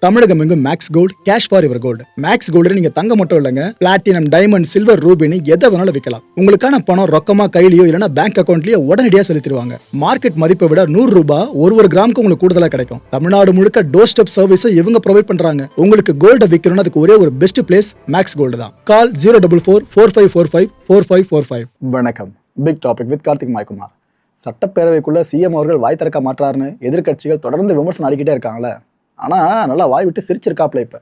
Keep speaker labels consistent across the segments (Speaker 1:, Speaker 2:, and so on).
Speaker 1: தமிழகம் எங்கும் Max Gold cash for your gold. Max Gold நீங்க தங்க மட்டும் இல்லைங்க, பிளாட்டினம், டைமண்ட், சில்வர், ரூபினி எதை வேணாலும் விற்கலாம். உங்களுக்கான பணம் ரொக்கமா கையிலயோ இல்லைன்னா பேங்க் அக்கௌண்ட்லயோ உடனடியாக செலுத்திடுவாங்க. மார்க்கெட் மதிப்பை விட 100 ரூபாய் ஒரு கிராமுக்கு உங்களுக்கு கூடுதலாக கிடைக்கும். தமிழ்நாடு முழுக்க டோர் ஸ்டெப் சர்வீஸும் இவங்க ப்ரொவைட் பண்றாங்க. உங்களுக்கு கோல்ட விற்கணும்னு அதுக்கு ஒரே ஒரு பெஸ்ட் பிளேஸ் மேக்ஸ் கோல்டு தான். கால் 04445454545. வணக்கம். Big topic with Karthik Maikumar. சட்டப்பேரவைக்குள்ள சிஎம் அவர்கள் வாய் திறக்க மாட்டாருன்னு எதிர்கட்சிகள் தொடர்ந்து விமர்சனம் அடிக்கிட்டே இருக்காங்களே. ஆனால் நல்லா வாய் விட்டு சிரிச்சிருக்காப்ல. இப்போ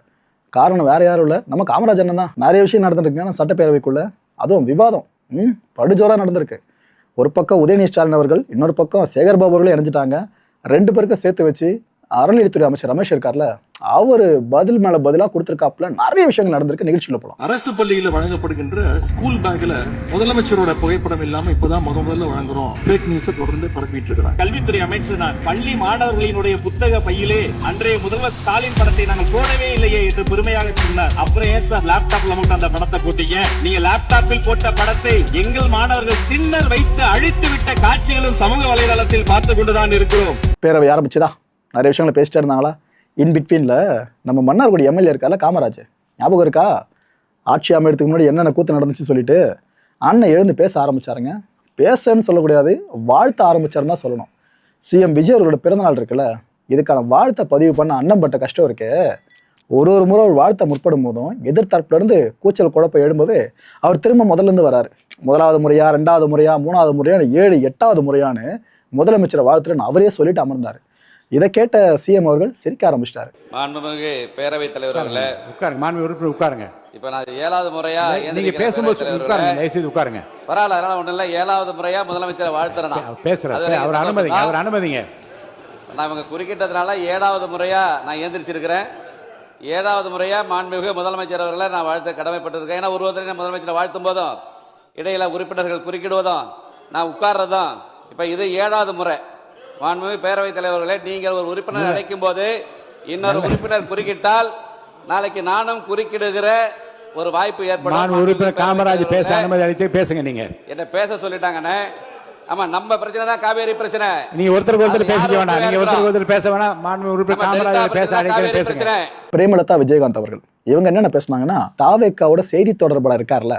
Speaker 1: காரணம் வேற யாரும் இல்லை, நம்ம காமராஜ் அண்ணன் தான். நிறைய விஷயம் நடந்துருக்குங்க சட்டப்பேரவைக்குள்ள, அதுவும் விவாதம் படுஜோராக நடந்திருக்கு. ஒரு பக்கம் உதயநிதி ஸ்டாலின் அவர்கள், இன்னொரு பக்கம் சேகர்பாபு அவர்களும் இணைஞ்சிட்டாங்க. ரெண்டு பேருக்கும் சேர்த்து வச்சு அறநிலையத்துறை அமைச்சர் ரமேஷ் இருக்கார்ல, அவர் பதில் மேல பதிலாக கொடுத்திருக்காப்புல. நிறைய விஷயங்கள் நடந்திருக்கு. நிகழ்ச்சியில் போலாம்.
Speaker 2: அரசு பள்ளியில வழங்கப்படுகின்ற ஸ்கூல் பேக்ல முதலமைச்சரோட புகைப்படம் இல்லாம இப்பதான் முதல்ல வழங்குறோம். ஃபேக் நியூஸ் தொடர்ந்து பரப்பிட்டு இருக்கிறாங்க.
Speaker 3: கல்வித்துறை அமைச்சர் பள்ளி மாணவர்களினுடைய புத்தக பையிலே அன்றைய முதல்வர் ஸ்டாலின் படத்தை நாங்கள் போடவே இல்லையே என்று பெருமையாக சொன்னார். அப்புறம் ஏன் சார் லேப்டாப்ல மட்டும் அந்த படத்தை போட்டீங்க? நீங்க லேப்டாப்பில் போட்ட படத்தை எங்கள் மாணவர்கள் திண்ணல் வைத்து அழித்து விட்ட காட்சிகளும் சமூக வலைதளத்தில் பார்த்து கொண்டுதான் இருக்கிறோம்.
Speaker 1: பேரவை ஆரம்பிச்சுதா நிறைய விஷயங்களை பேசிட்டே இருந்தாங்களா. இன் பிட்வீனில் நம்ம மன்னார்குடி எம்எல்ஏ இருக்கால காமராஜ், ஞாபகம் இருக்கா? ஆட்சி அமையறதுக்கு முன்னாடி என்னென்ன கூத்து நடந்துச்சு சொல்லிட்டு அண்ணன் எழுந்து பேச ஆரம்பிச்சாருங்க. பேசன்னு சொல்லக்கூடாது, வாழ்த்த ஆரம்பிச்சாருன்னு தான் சொல்லணும். சிஎம் விஜய் அவர்களோட பிறந்தநாள் இருக்குல்ல, இதுக்கான வாழ்த்தை பதிவு பண்ண அண்ணன் பட்ட கஷ்டம் இருக்கு. ஒரு முறை ஒரு வாழ்த்தை முற்படும் போதும் எதிர்த்தரப்புலேருந்து கூச்சல் குழப்பம் எழும்போது அவர் திரும்ப முதல்லேருந்து வராரு. முதலாவது முறையா, 2வது முறையா, 3வது முறையா, 7 8வது முறையான்னு முதலமைச்சரை வாழ்த்துறன்னு அவரே சொல்லிட்டு அமர்ந்தார். இதை கேட்ட சிஎம் அவர்கள் சிரிக்க ஆரம்பிச்சிட்டாரு.
Speaker 4: மாண்புமிகு பேரவைத் தலைவர் அவர்களே,
Speaker 5: உட்காருங்க. மாண்புமிகு உறுப்பினர் உட்காருங்க.
Speaker 4: இப்ப நான் 7வது முறையா
Speaker 5: நீங்க பேசும்போது உட்காருங்க, தயவுசெய்து உட்காருங்க.
Speaker 4: பரவாயில்ல, அதனால ஒண்ணு இல்ல. 7வது முறையா முதலமைச்சரை வாழ்த்துறேன்.
Speaker 5: பேசுறேன், அவர் அனுமதிங்க, அவர் அனுமதிங்க.
Speaker 4: நான் இவங்க குறுக்கிட்டதுனால 7வது முறையா நான் எந்திரிச்சிருக்கிறேன். 7வது முறையா மாண்புமிகு முதலமைச்சர் அவர்களை நான் வாழ்த்த கடமைப்பட்டிருக்கேன். ஏன்னா ஒருவரை முதலமைச்சரை வாழ்த்தும் போதும் இடையில உறுப்பினர்கள் குறுக்கிடுவதும் நான் உட்கார்றதும், இப்ப இது 7வது முறை. மாண்புமிகு பேரவைத் தலைவர்களே, நீங்கள் ஒரு உறுப்பினர் அழைக்கும் போது இன்னொரு உறுப்பினர் குறுக்கிட்டால் நாளைக்கு நானும் குறுக்கிடுகிற ஒரு வாய்ப்பு ஏற்படும்.
Speaker 5: உறுப்பினர் காமராஜ் பேச அனுமதி அளித்து பேசுங்க. நீங்க என்ன
Speaker 4: பேச சொல்லிட்டாங்கன்னு. ஆமா, நம்ம பிரச்சனை தான் காவேரி பிரச்சனை.
Speaker 5: நீங்க ஒருத்தருக்கு பேசிக்க வேண்டாம், நீங்க ஒருத்தருக்கு பேச வேணாம். மாண்புமிகு உறுப்பினர் காமராஜ் பேச அழைக்கிற பேசுங்க.
Speaker 1: பிரேமலதா விஜயகாந்த் அவர்கள் இவங்க என்னென்ன பேசினாங்கன்னா, தாவேக்காவோட செய்தி தொடர்பாளர் இருக்கார்ல,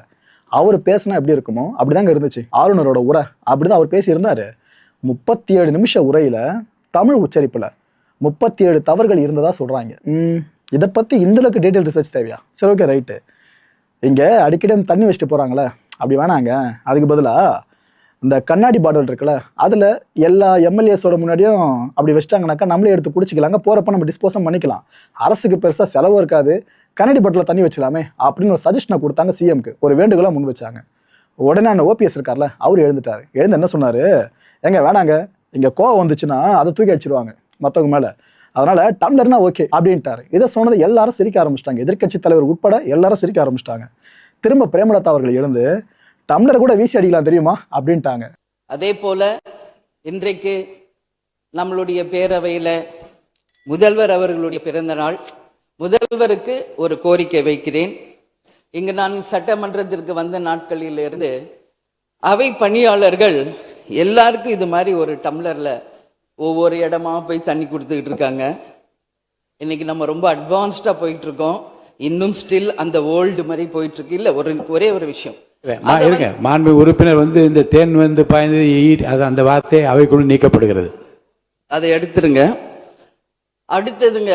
Speaker 1: அவர் பேசினா எப்படி இருக்குமோ அப்படிதாங்க இருந்துச்சு. ஆளுநரோட உரை அப்படிதான் அவர் பேசி இருந்தாரு. 37 நிமிஷ உரையில தமிழ் உச்சரிப்புல 37 தவறுகள் இருந்ததா சொல்றாங்க. இதை பத்தி இந்தளவுக்கு டீட்டெயில் ரிசர்ச் தேவையா? சரி, ஓகே, ரைட்டு. இங்க அடிக்கடி தண்ணி வச்சுட்டு போறாங்களே, அப்படி வேணாங்க. அதுக்கு பதிலா இந்த கண்ணாடி பாட்டில் இருக்குல்ல, அதுல எல்லா எம்எல்ஏஸோட முன்னாடியும் அப்படி வச்சிட்டாங்கனாக்கா நம்மளே எடுத்து குடிச்சிக்கலாங்க. போறப்ப நம்ம டிஸ்போசம் பண்ணிக்கலாம். அரசுக்கு பெருசா செலவு இருக்காது. கண்ணாடி பாட்டில் தண்ணி வச்சிடலாமே அப்படின்னு ஒரு சஜஷனை கொடுத்தாங்க. சிஎம்க்கு ஒரு வேண்டுகோளா முன் வச்சாங்க. உடனே அந்த ஓபிஎஸ் இருக்கார்ல, அவர் எழுந்துட்டாரு. எழுந்து என்ன சொன்னாரு? எங்க வேணாங்க, இங்க கோவம் வந்துச்சுன்னா அதை தூக்கி அடிச்சிருவாங்க மற்றவங்க மேல, அதனால டம்ளர்னா ஓகே அப்படின்ட்டாரு. இதை சொன்னது எல்லாரும் சிரிக்க ஆரம்பிச்சிட்டாங்க. எதிர்கட்சி தலைவர் உட்பட எல்லாரும் சிரிக்க ஆரம்பிச்சிட்டாங்க. திரும்ப பிரேமலதா அவர்கள் எழுந்து டம்ளர் கூட வீசி அடிக்கலாம் தெரியுமா அப்படின்ட்டாங்க.
Speaker 6: அதே போல இன்றைக்கு நம்மளுடைய பேரவையில் முதல்வர் அவர்களுடைய பிறந்த நாள். முதல்வருக்கு ஒரு கோரிக்கை வைக்கிறேன். இங்கு நான் சட்டமன்றத்திற்கு வந்த நாட்களிலிருந்து அவை பணியாளர்கள் எல்லாருக்கும் இது மாதிரி ஒரு டம்ளர்ல ஒவ்வொரு இடமா போய் தண்ணி கொடுத்துக்கிட்டு இருக்காங்க. இன்னைக்கு நம்ம ரொம்ப அட்வான்ஸ்டா போயிட்டு இருக்கோம். இன்னும் ஸ்டில் அந்த ஓல்டு மாதிரி போயிட்டு இருக்கு. இல்ல ஒரே ஒரு விஷயம்,
Speaker 5: மாண்பு உறுப்பினர் இந்த தேன் பாய்ந்து அது அந்த வார்த்தை அவைக்குள் நீக்கப்படுகிறது.
Speaker 6: அதை எடுத்துருங்க. அடுத்ததுங்க,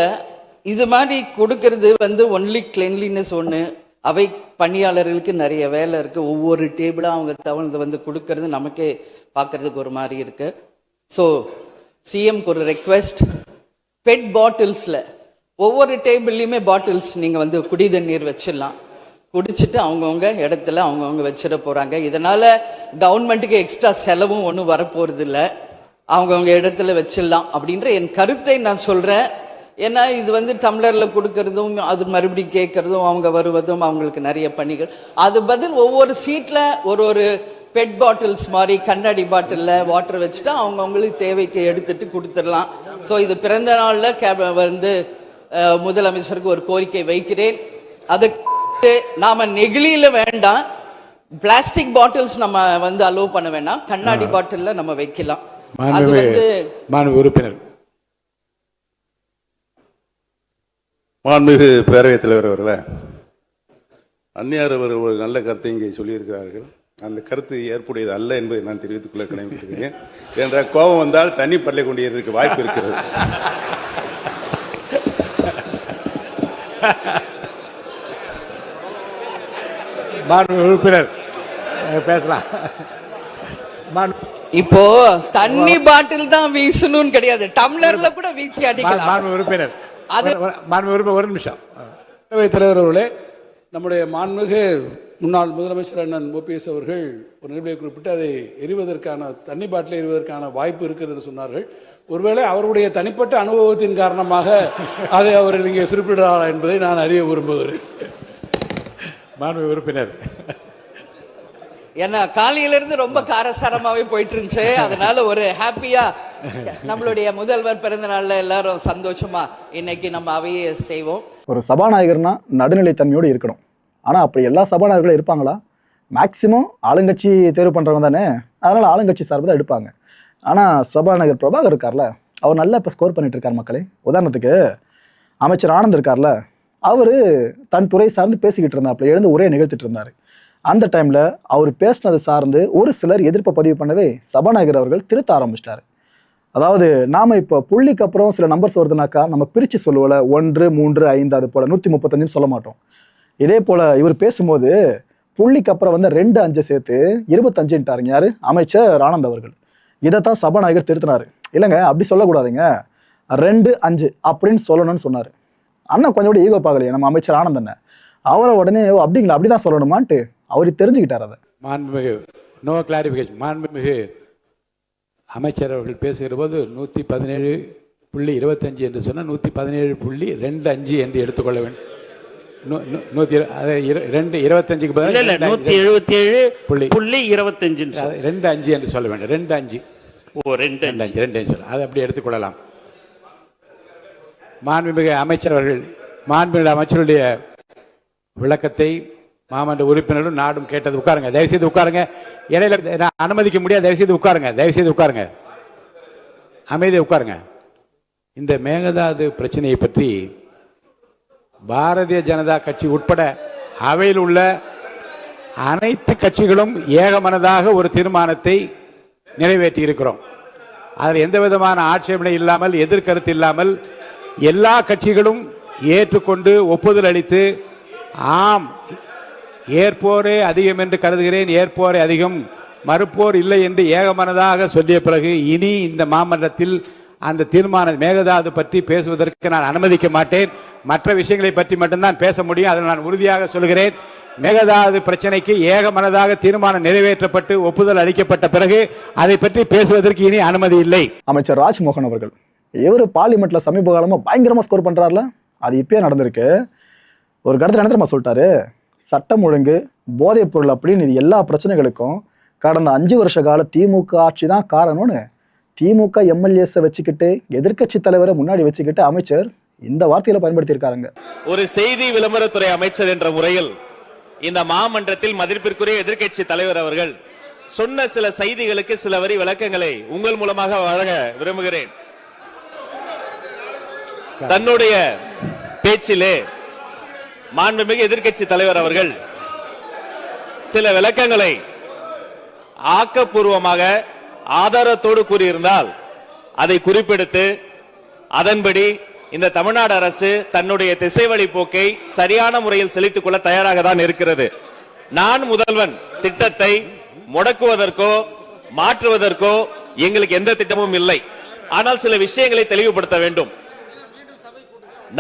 Speaker 6: இது மாதிரி கொடுக்கறது ஒன்லி கிளென்லினஸ் ஒன்று. அவை பணியாளர்களுக்கு நிறைய வேலை இருக்கு. ஒவ்வொரு டேபிளாக அவங்க தவழ்ந்து கொடுக்கறது நமக்கே பார்க்கறதுக்கு ஒரு மாதிரி இருக்கு. ஸோ சிஎம்க்கு ஒரு ரெக்வெஸ்ட், பெட் பாட்டில்ஸில் ஒவ்வொரு டேபிள்லையுமே பாட்டில்ஸ் நீங்கள் குடி தண்ணீர் வச்சிடலாம். குடிச்சிட்டு அவங்கவுங்க இடத்துல அவங்கவுங்க வச்சிட போகிறாங்க. இதனால் கவர்மெண்ட்டுக்கு எக்ஸ்ட்ரா செலவும் ஒன்றும் வரப்போகிறது இல்லை. அவங்கவுங்க இடத்துல வச்சிடலாம் அப்படின்ற என் கருத்தை நான் சொல்கிறேன். ஏன்னா இது டம்ளரில் கொடுக்கறதும் அது மறுபடியும் கேட்கறதும் அவங்க வருவதும் அவங்களுக்கு நிறைய பணிகள். அது பதில் ஒவ்வொரு சீட்டில் ஒரு பெட் பாட்டில்ஸ் மாதிரி கண்ணாடி பாட்டிலில் வாட்டர் வச்சுட்டா அவங்கவுங்களுக்கு தேவைக்கு எடுத்துட்டு கொடுத்துடலாம். ஸோ இது பிறந்த நாளில் முதலமைச்சருக்கு ஒரு கோரிக்கை வைக்கிறேன். அதுக்கு நாம நெகிழியில வேண்டாம், பிளாஸ்டிக் பாட்டில்ஸ் நம்ம அலோவ் பண்ண வேண்டாம், கண்ணாடி பாட்டிலில் நம்ம வைக்கலாம். அது
Speaker 5: உறுப்பினர்
Speaker 7: மாண்புமிகு பேரவைத் தலைவர் அவர்களே, அந்நியார் அவர் ஒரு நல்ல கருத்தை இங்கே சொல்லியிருக்கிறார்கள். அந்த கருத்து ஏற்புடையது அல்ல என்பதை நான் தெரிவித்துக் கொள்ள கடமைப்பட்டிருக்கிறேன். என்ற கோபம் வந்தால் தண்ணி பல்லை கொண்டிருக்க வாய்ப்பு இருக்கிறது.
Speaker 5: உறுப்பினர் பேசலாம்.
Speaker 6: இப்போ தண்ணி பாட்டில் தான் வீசணும்னு கிடையாது, டம்ளர்ல கூட வீசி அடிக்கலாம்.
Speaker 5: உறுப்பினர் ஒரு நிமிஷம்.
Speaker 8: பேரவைத் தலைவர் அவர்களே, நம்முடைய மாண்புமிகு முன்னாள் முதலமைச்சர் அண்ணன் ஓபிஎஸ் அவர்கள் ஒரு நிகழ்வை குறிப்பிட்டு அதை எரிவதற்கான தண்ணி பாட்டில் எரிவதற்கான வாய்ப்பு இருக்குது என்று சொன்னார்கள். ஒருவேளை அவருடைய தனிப்பட்ட அனுபவத்தின் காரணமாக அதை அவர் நீங்கள் குறிப்பிடுறாரா என்பதை நான் அறிய விரும்புகிறேன்.
Speaker 5: மாண்புமிகு உறுப்பினர்.
Speaker 6: ஏன்னா காலையில இருந்து ரொம்ப காரசாரமாவே போயிட்டு இருந்துச்சு, அதனால ஒரு ஹாப்பியா நம்மளுடைய முதல்வர் பிறந்த நாள்ல எல்லாரும் சந்தோஷமா இன்னைக்கு நம்ம அவையை செய்வோம்.
Speaker 1: ஒரு சபாநாயகர்னா நடுநிலைத்தன்மையோடு இருக்கணும். ஆனால் அப்படி எல்லா சபாநாயகர்களும் இருப்பாங்களா? மேக்சிமம் ஆளுங்கட்சி தேர்வு பண்ணுறவங்க தானே, அதனால் ஆளுங்கட்சி சார்பு தான் எடுப்பாங்க. ஆனால் சபாநாயகர் பிரபாகர் இருக்கார்ல, அவர் நல்லா இப்போ ஸ்கோர் பண்ணிட்டு இருக்கார் மக்களே. உதாரணத்துக்கு அமைச்சர் ஆனந்த் இருக்கார்ல, அவர் தன் துறை சார்ந்து பேசிக்கிட்டு இருந்தாப்புல, எழுந்து உரையை நிகழ்த்திட்டு இருந்தார். அந்த டைமில் அவர் பேசினது சார்ந்து ஒரு சிலர் எதிர்ப்பை பதிவு பண்ணவே சபாநாயகர் அவர்கள் திருத்த ஆரம்பிச்சிட்டாரு. அதாவது நாம் இப்போ புள்ளிக்கு அப்புறம் சில நம்பர்ஸ் வருதுனாக்கா நம்ம பிரித்து சொல்லுவோம்ல, 1, 3, 5 அது போல் 135 சொல்ல மாட்டோம். இதே போல் இவர் பேசும்போது புள்ளிக்கு அப்புறம் வந்து 2, 5 சேர்த்து 25ன்ட்டாருங்க யார்? அமைச்சர் ஆனந்த் அவர்கள். இதைத்தான் சபாநாயகர் திருத்தினார். இல்லைங்க அப்படி சொல்லக்கூடாதுங்க, 2, 5 அப்படின்னு சொல்லணும்னு சொன்னார். அண்ணன் கொஞ்சம் கூட ஈகோ பார்க்கலையே நம்ம அமைச்சர் ஆனந்த் அண்ணன். அவரை உடனே அப்படிங்களா அப்படி தான் சொல்லணுமான்ட்டு அவர் தெரிஞ்சுக்கிட்டார். அதை
Speaker 5: மாண்புமிகு நோ கிளாரிஃபிகேஷன். மாண்புமிகு அமைச்சர் அவர்கள் பேசுகிற போது 117.25 என்று சொன்னால் 117.25 என்று எடுத்துக்கொள்ள வேண்டும். 125க்கு பதில்
Speaker 3: 177.25
Speaker 5: 2.5 என்று சொல்ல வேண்டும். 2.5 சொல்ல அதை அப்படி எடுத்துக்கொள்ளலாம். மாண்புமிகு அமைச்சர் அவர்கள் மாண்புமிகு அமைச்சருடைய விளக்கத்தை மாமன்ற உறுப்பினரும் நாடும் கேட்டது. உட்காருங்க, தயவுசெய்து உட்காருங்க. இடையில நான் அனுமதிக்க முடியாது, தயவுசெய்து உட்காருங்க, தயவுசெய்து உட்காருங்க, அமைதியை உட்காருங்க. இந்த மேகதாது பிரச்சனையை பற்றி பாரதிய ஜனதா கட்சி உட்பட அவையில் உள்ள அனைத்து கட்சிகளும் ஏகமனதாக ஒரு தீர்மானத்தை நிறைவேற்றி இருக்கிறோம். அதில் எந்த விதமான ஆட்சேபனை இல்லாமல், எதிர்கருத்து இல்லாமல் எல்லா கட்சிகளும் ஏற்றுக்கொண்டு ஒப்புதல் அளித்து, ஆம் ஏற்போரே அதிகம் என்று கருதுகிறேன், ஏற்போரே அதிகம், மறுப்போர் இல்லை என்று ஏகமனதாக சொல்லிய பிறகு இனி இந்த மாமன்றத்தில் அந்த தீர்மான மேகதாது பற்றி பேசுவதற்கு நான் அனுமதிக்க மாட்டேன். மற்ற விஷயங்களை பற்றி மட்டும்தான் பேச முடியும். அதில் நான் உறுதியாக சொல்கிறேன். மேகதாது பிரச்சனைக்கு ஏகமனதாக தீர்மானம் நிறைவேற்றப்பட்டு ஒப்புதல் அளிக்கப்பட்ட பிறகு அதை பற்றி பேசுவதற்கு இனி அனுமதி இல்லை.
Speaker 1: அமைச்சர் ராஜ்மோகன் அவர்கள் இவர் பார்லிமெண்ட்ல சமீப காலமா பயங்கரமா ஸ்கோர் பண்றாருல, அது இப்பயே நடந்திருக்கு. ஒரு கடத்துல என்ன தெரியுமா சொல்லிட்டாரு? சட்டம் ஒழுங்கு, போதைப் பொருள் அப்படின்னு இது எல்லா பிரச்சனைகளுக்கும் கடந்த 5 வருஷ கால திமுக ஆட்சி தான் காரணம்னு திமுக எம்எல்ஏஸை வச்சுக்கிட்டு எதிர்க்கட்சி தலைவரை முன்னாடி வச்சுக்கிட்டு அமைச்சர் இந்த வார்த்தையில பயன்படுத்தி இருக்காருங்க.
Speaker 3: ஒரு செய்தி விளம்பரத்துறை அமைச்சர் என்ற முறையில் இந்த மாமன்றத்தில் மதிப்பிற்குரிய எதிர்க்கட்சி தலைவர் அவர்கள் சொன்ன சில செய்திகளுக்கு சில வரி விளக்கங்களை உங்கள் மூலமாக வழங்க விரும்புகிறேன். தன்னுடைய பேச்சிலே மாண்புமிகு எதிர்க்கட்சி தலைவர் அவர்கள் சில விளக்கங்களை ஆக்கப்பூர்வமாக ஆதாரத்தோடு கூறியிருந்தால் அதை குறிப்பெடுத்து அதன்படி இந்த தமிழ்நாடு அரசு தன்னுடைய திசைவழி போக்கை சரியான முறையில் செலுத்திக் கொள்ள தயாராக தான் இருக்கிறது. நான் முதல்வன் திட்டத்தை முடக்குவதற்கோ மாற்றுவதற்கோ எங்களுக்கு எந்த திட்டமும் இல்லை. ஆனால் சில விஷயங்களை தெளிவுபடுத்த வேண்டும்.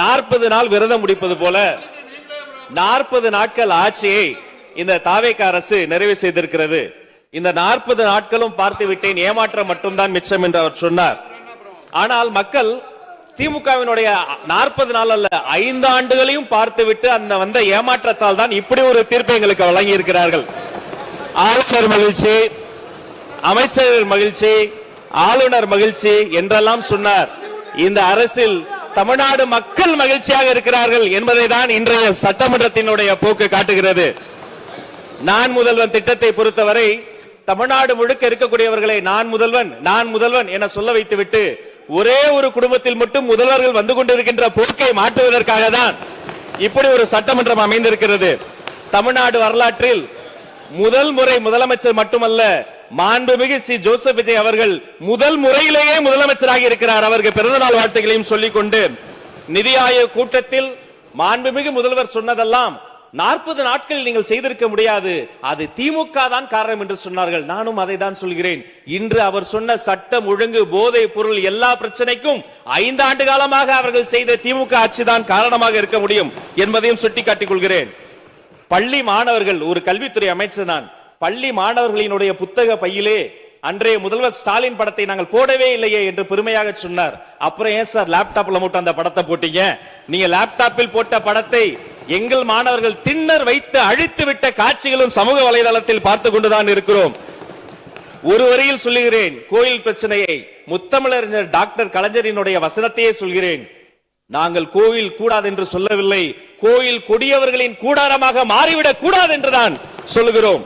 Speaker 3: 40 நாள் விரதம் முடிப்பது போல 40 நாட்கள் ஆட்சியை இந்த தாவேக அரசு நிறைவு செய்திருக்கிறது. இந்த 40 நாட்களும் பார்த்து விட்டேன், ஏமாற்றம் மட்டும்தான் மிச்சம் என்று அவர் சொன்னார். ஆனால் மக்கள் திமுகவினுடைய 40 நாள் அல்ல 5 ஆண்டுகளையும் பார்த்துவிட்டு அந்த வந்த ஏமாற்றத்தால் தான் இப்படி ஒரு தீர்ப்பை எங்களுக்கு வழங்கி இருக்கிறார்கள். ஆளுநர் மகிழ்ச்சி, அமைச்சர்கள் மகிழ்ச்சி, ஆளுநர் மகிழ்ச்சி என்றெல்லாம் சொன்னார். இந்த அரசில் தமிழ்நாடு மக்கள் மகிழ்ச்சியாக இருக்கிறார்கள் என்பதை தான் இன்றைய சட்டமன்றத்தினுடைய போக்கு காட்டுகிறது. நான் முதல்வன் திட்டத்தை பொறுத்தவரை தமிழ்நாடு முழுக்க இருக்கக்கூடியவர்களை நான் முதல்வன் என சொல்ல வைத்துவிட்டு ஒரே ஒரு குடும்பத்தில் மட்டும் முதல்வர்கள் வந்து கொண்டிருக்கின்ற போக்கை மாற்றுவதற்காக தான் இப்படி ஒரு சட்டமன்றம் அமைந்திருக்கிறது. தமிழ்நாடு வரலாற்றில் முதல் முறை முதலமைச்சர் மட்டுமல்ல, மாண்புமிகு சி ஜோசப் விஜய் அவர்கள் முதல் முறையிலேயே முதலமைச்சராக இருக்கிறார். அவருக்கு பிறந்தநாள் வாழ்த்துக்களையும் சொல்லிக் கொண்டு, நிதி ஆயோக் கூட்டத்தில் மாண்புமிகு முதல்வர் சொன்னதெல்லாம் 40 நாட்கள் நீங்கள் செய்திருக்க முடியாது, அது திமுக தான் காரணம் என்று சொன்னார்கள். நானும் அதை தான் சொல்கிறேன். இன்று அவர் சொன்ன சட்டம் ஒழுங்கு, போதை பொருள் எல்லா பிரச்சனைக்கும் 5 ஆண்டு காலமாக அவர்கள் செய்த திமுக ஆட்சி தான் காரணமாக இருக்க முடியும் என்பதையும் சுட்டிக்காட்டிக் கொள்கிறேன். பள்ளி மாணவர்கள், ஒரு கல்வித்துறை அமைச்சர் நான், பள்ளி மாணவர்களினுடைய புத்தக பையிலே அன்றைய முதல்வர் ஸ்டாலின் படத்தை நாங்கள் போடவே இல்லையே என்று பெருமையாக சொன்னார். அப்புறம் ஏன் சார் லேப்டாப்ல மட்டும் அந்த படத்தை போட்டீங்க? நீங்க லேப்டாப்பில் போட்ட படத்தை எங்கள் மாணவர்கள் திண்ணர் வைத்து அழித்து விட்ட காட்சிகளும் சமூக வலைதளத்தில் பார்த்து கொண்டுதான் இருக்கிறோம். ஒரு வரியில் சொல்லுகிறேன், கோயில் பிரச்சனையை முத்தமிழறிஞர் டாக்டர் கலைஞரினுடைய வசனத்தையே சொல்கிறேன். நாங்கள் கோயில் கூடாது என்று சொல்லவில்லை, கோயில் கொடியவர்களின் கூடாரமாக மாறிவிடக் கூடாது என்றுதான் சொல்லுகிறோம்.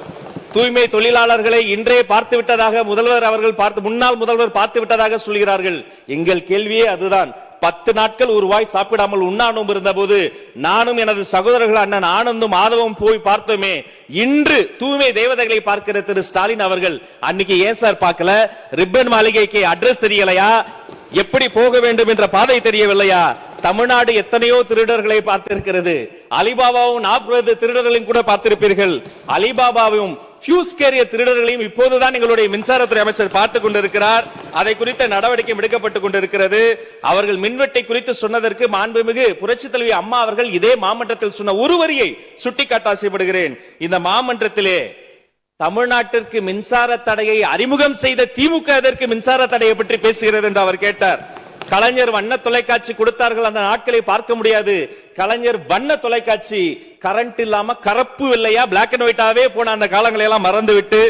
Speaker 3: தூய்மை தொழிலாளர்களை இன்றே பார்த்து விட்டதாக முன்னாள் முதல்வர் பார்த்து விட்டதாக சொல்கிறார்கள். எங்கள் கேள்வியே அதுதான். 10 நாட்கள் ஒரு வாய் சாப்பிடாமல் உண்ணானும் இருந்த போது நானும் எனது சகோதரர்கள் அண்ணன் ஆனந்தும் மாதவம் போய் பார்த்தோமே. இன்று தூய்மை தேவதைகளை பார்க்கிற திரு ஸ்டாலின் அவர்கள் அன்னைக்கு ஏன் சார் பார்க்கல? ரிப்பன் மாளிகைக்கு அட்ரஸ் தெரியலையா? எப்படி போக வேண்டும் என்ற பாதை தெரியவில்லையா? தமிழ்நாடு எத்தனையோ திருடர்களை பார்த்திருக்கிறது. அலிபாபாவும் 40 திருடர்களையும் கூட பார்த்திருப்பீர்கள். அலிபாபாவும் ஃபியூஸ் கேரியர் திருடர்களையும் இப்போதுதான் எங்களுடைய மின்சாரத்துறை அமைச்சர் பார்த்துக் கொண்டிருக்கிறார். அதை குறித்த நடவடிக்கை எடுக்கப்பட்டுக் கொண்டிருக்கிறது. அவர்கள் மின்வெட்டை குறித்து சொன்னதற்கு மாண்புமிகு புரட்சி தலைவி அம்மா அவர்கள் இதே மாமன்றத்தில் சொன்ன ஒரு வரியை சுட்டிக்காட்ட ஆசைப்படுகிறேன். இந்த மாமன்றத்திலே தமிழ்நாட்டிற்கு மின்சார தடையை அறிமுகம் செய்த திமுக எதற்கு மின்சார தடையை பற்றி பேசுகிறது என்று அவர் கேட்டார். கலைஞர் வண்ண தொலைக்காட்சி கொடுத்தார்கள், அந்த நாட்களை பார்க்க முடியாது. கலைஞர் வண்ண தொலைக்காட்சி கரண்ட் இல்லாம கருப்பு வெள்ளையா பிளாக் அண்ட் ஒயிட்டாவே போன அந்த காலங்களை எல்லாம் மறந்துவிட்டு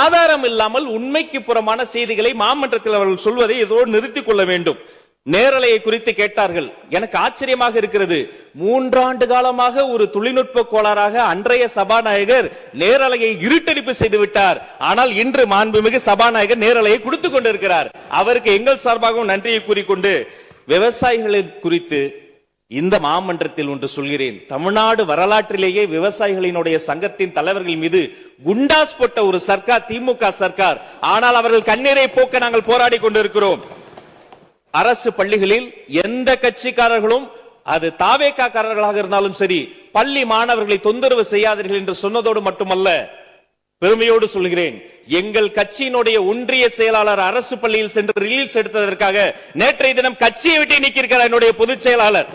Speaker 3: ஆதாரம் இல்லாமல் உண்மைக்கு புறமான செய்திகளை மாமன்றத்தில் அவர்கள் சொல்வதை இதோடு நிறுத்திக் கொள்ள வேண்டும். நேரலையை குறித்து கேட்டார்கள். எனக்கு ஆச்சரியமாக இருக்கிறது. 3 ஆண்டு காலமாக ஒரு தொழில்நுட்ப கோளாறாக அன்றைய சபாநாயகர் நேரலையை இருட்டடிப்பு செய்து விட்டார். ஆனால் இன்று மாண்புமிகு சபாநாயகர் நேரலையை கொடுத்துக் கொண்டிருக்கிறார். அவருக்கு எங்கள் சார்பாகவும் நன்றியை கூறிக்கொண்டு, விவசாயிகளை குறித்து இந்த மாமன்றத்தில் ஒன்று சொல்கிறேன். தமிழ்நாடு வரலாற்றிலேயே விவசாயிகளினுடைய சங்கத்தின் தலைவர்கள் மீது குண்டாஸ் போட்ட ஒரு சர்க்கார் திமுக சர்க்கார். ஆனால் அவர்கள் கண்ணீரை போக்க நாங்கள் போராடி கொண்டிருக்கிறோம். அரசு பள்ளிகளில் எந்த கட்சிக்காரர்களும், அது தாவேகா காரர்களாக இருந்தாலும் சரி, பள்ளி மாணவர்களை தொந்தரவு செய்யாதீர்கள் என்று சொன்னதோடு மட்டுமல்ல, பெருமையோடு சொல்கிறேன், எங்கள் கட்சியினுடைய ஒன்றிய செயலாளர் அரசு பள்ளியில் சென்று ரிலீஸ் எடுத்ததற்காக நேற்றைய தினம் கட்சியை விட்டு நீக்கியிருக்கிறார் என்னுடைய பொதுச் செயலாளர்.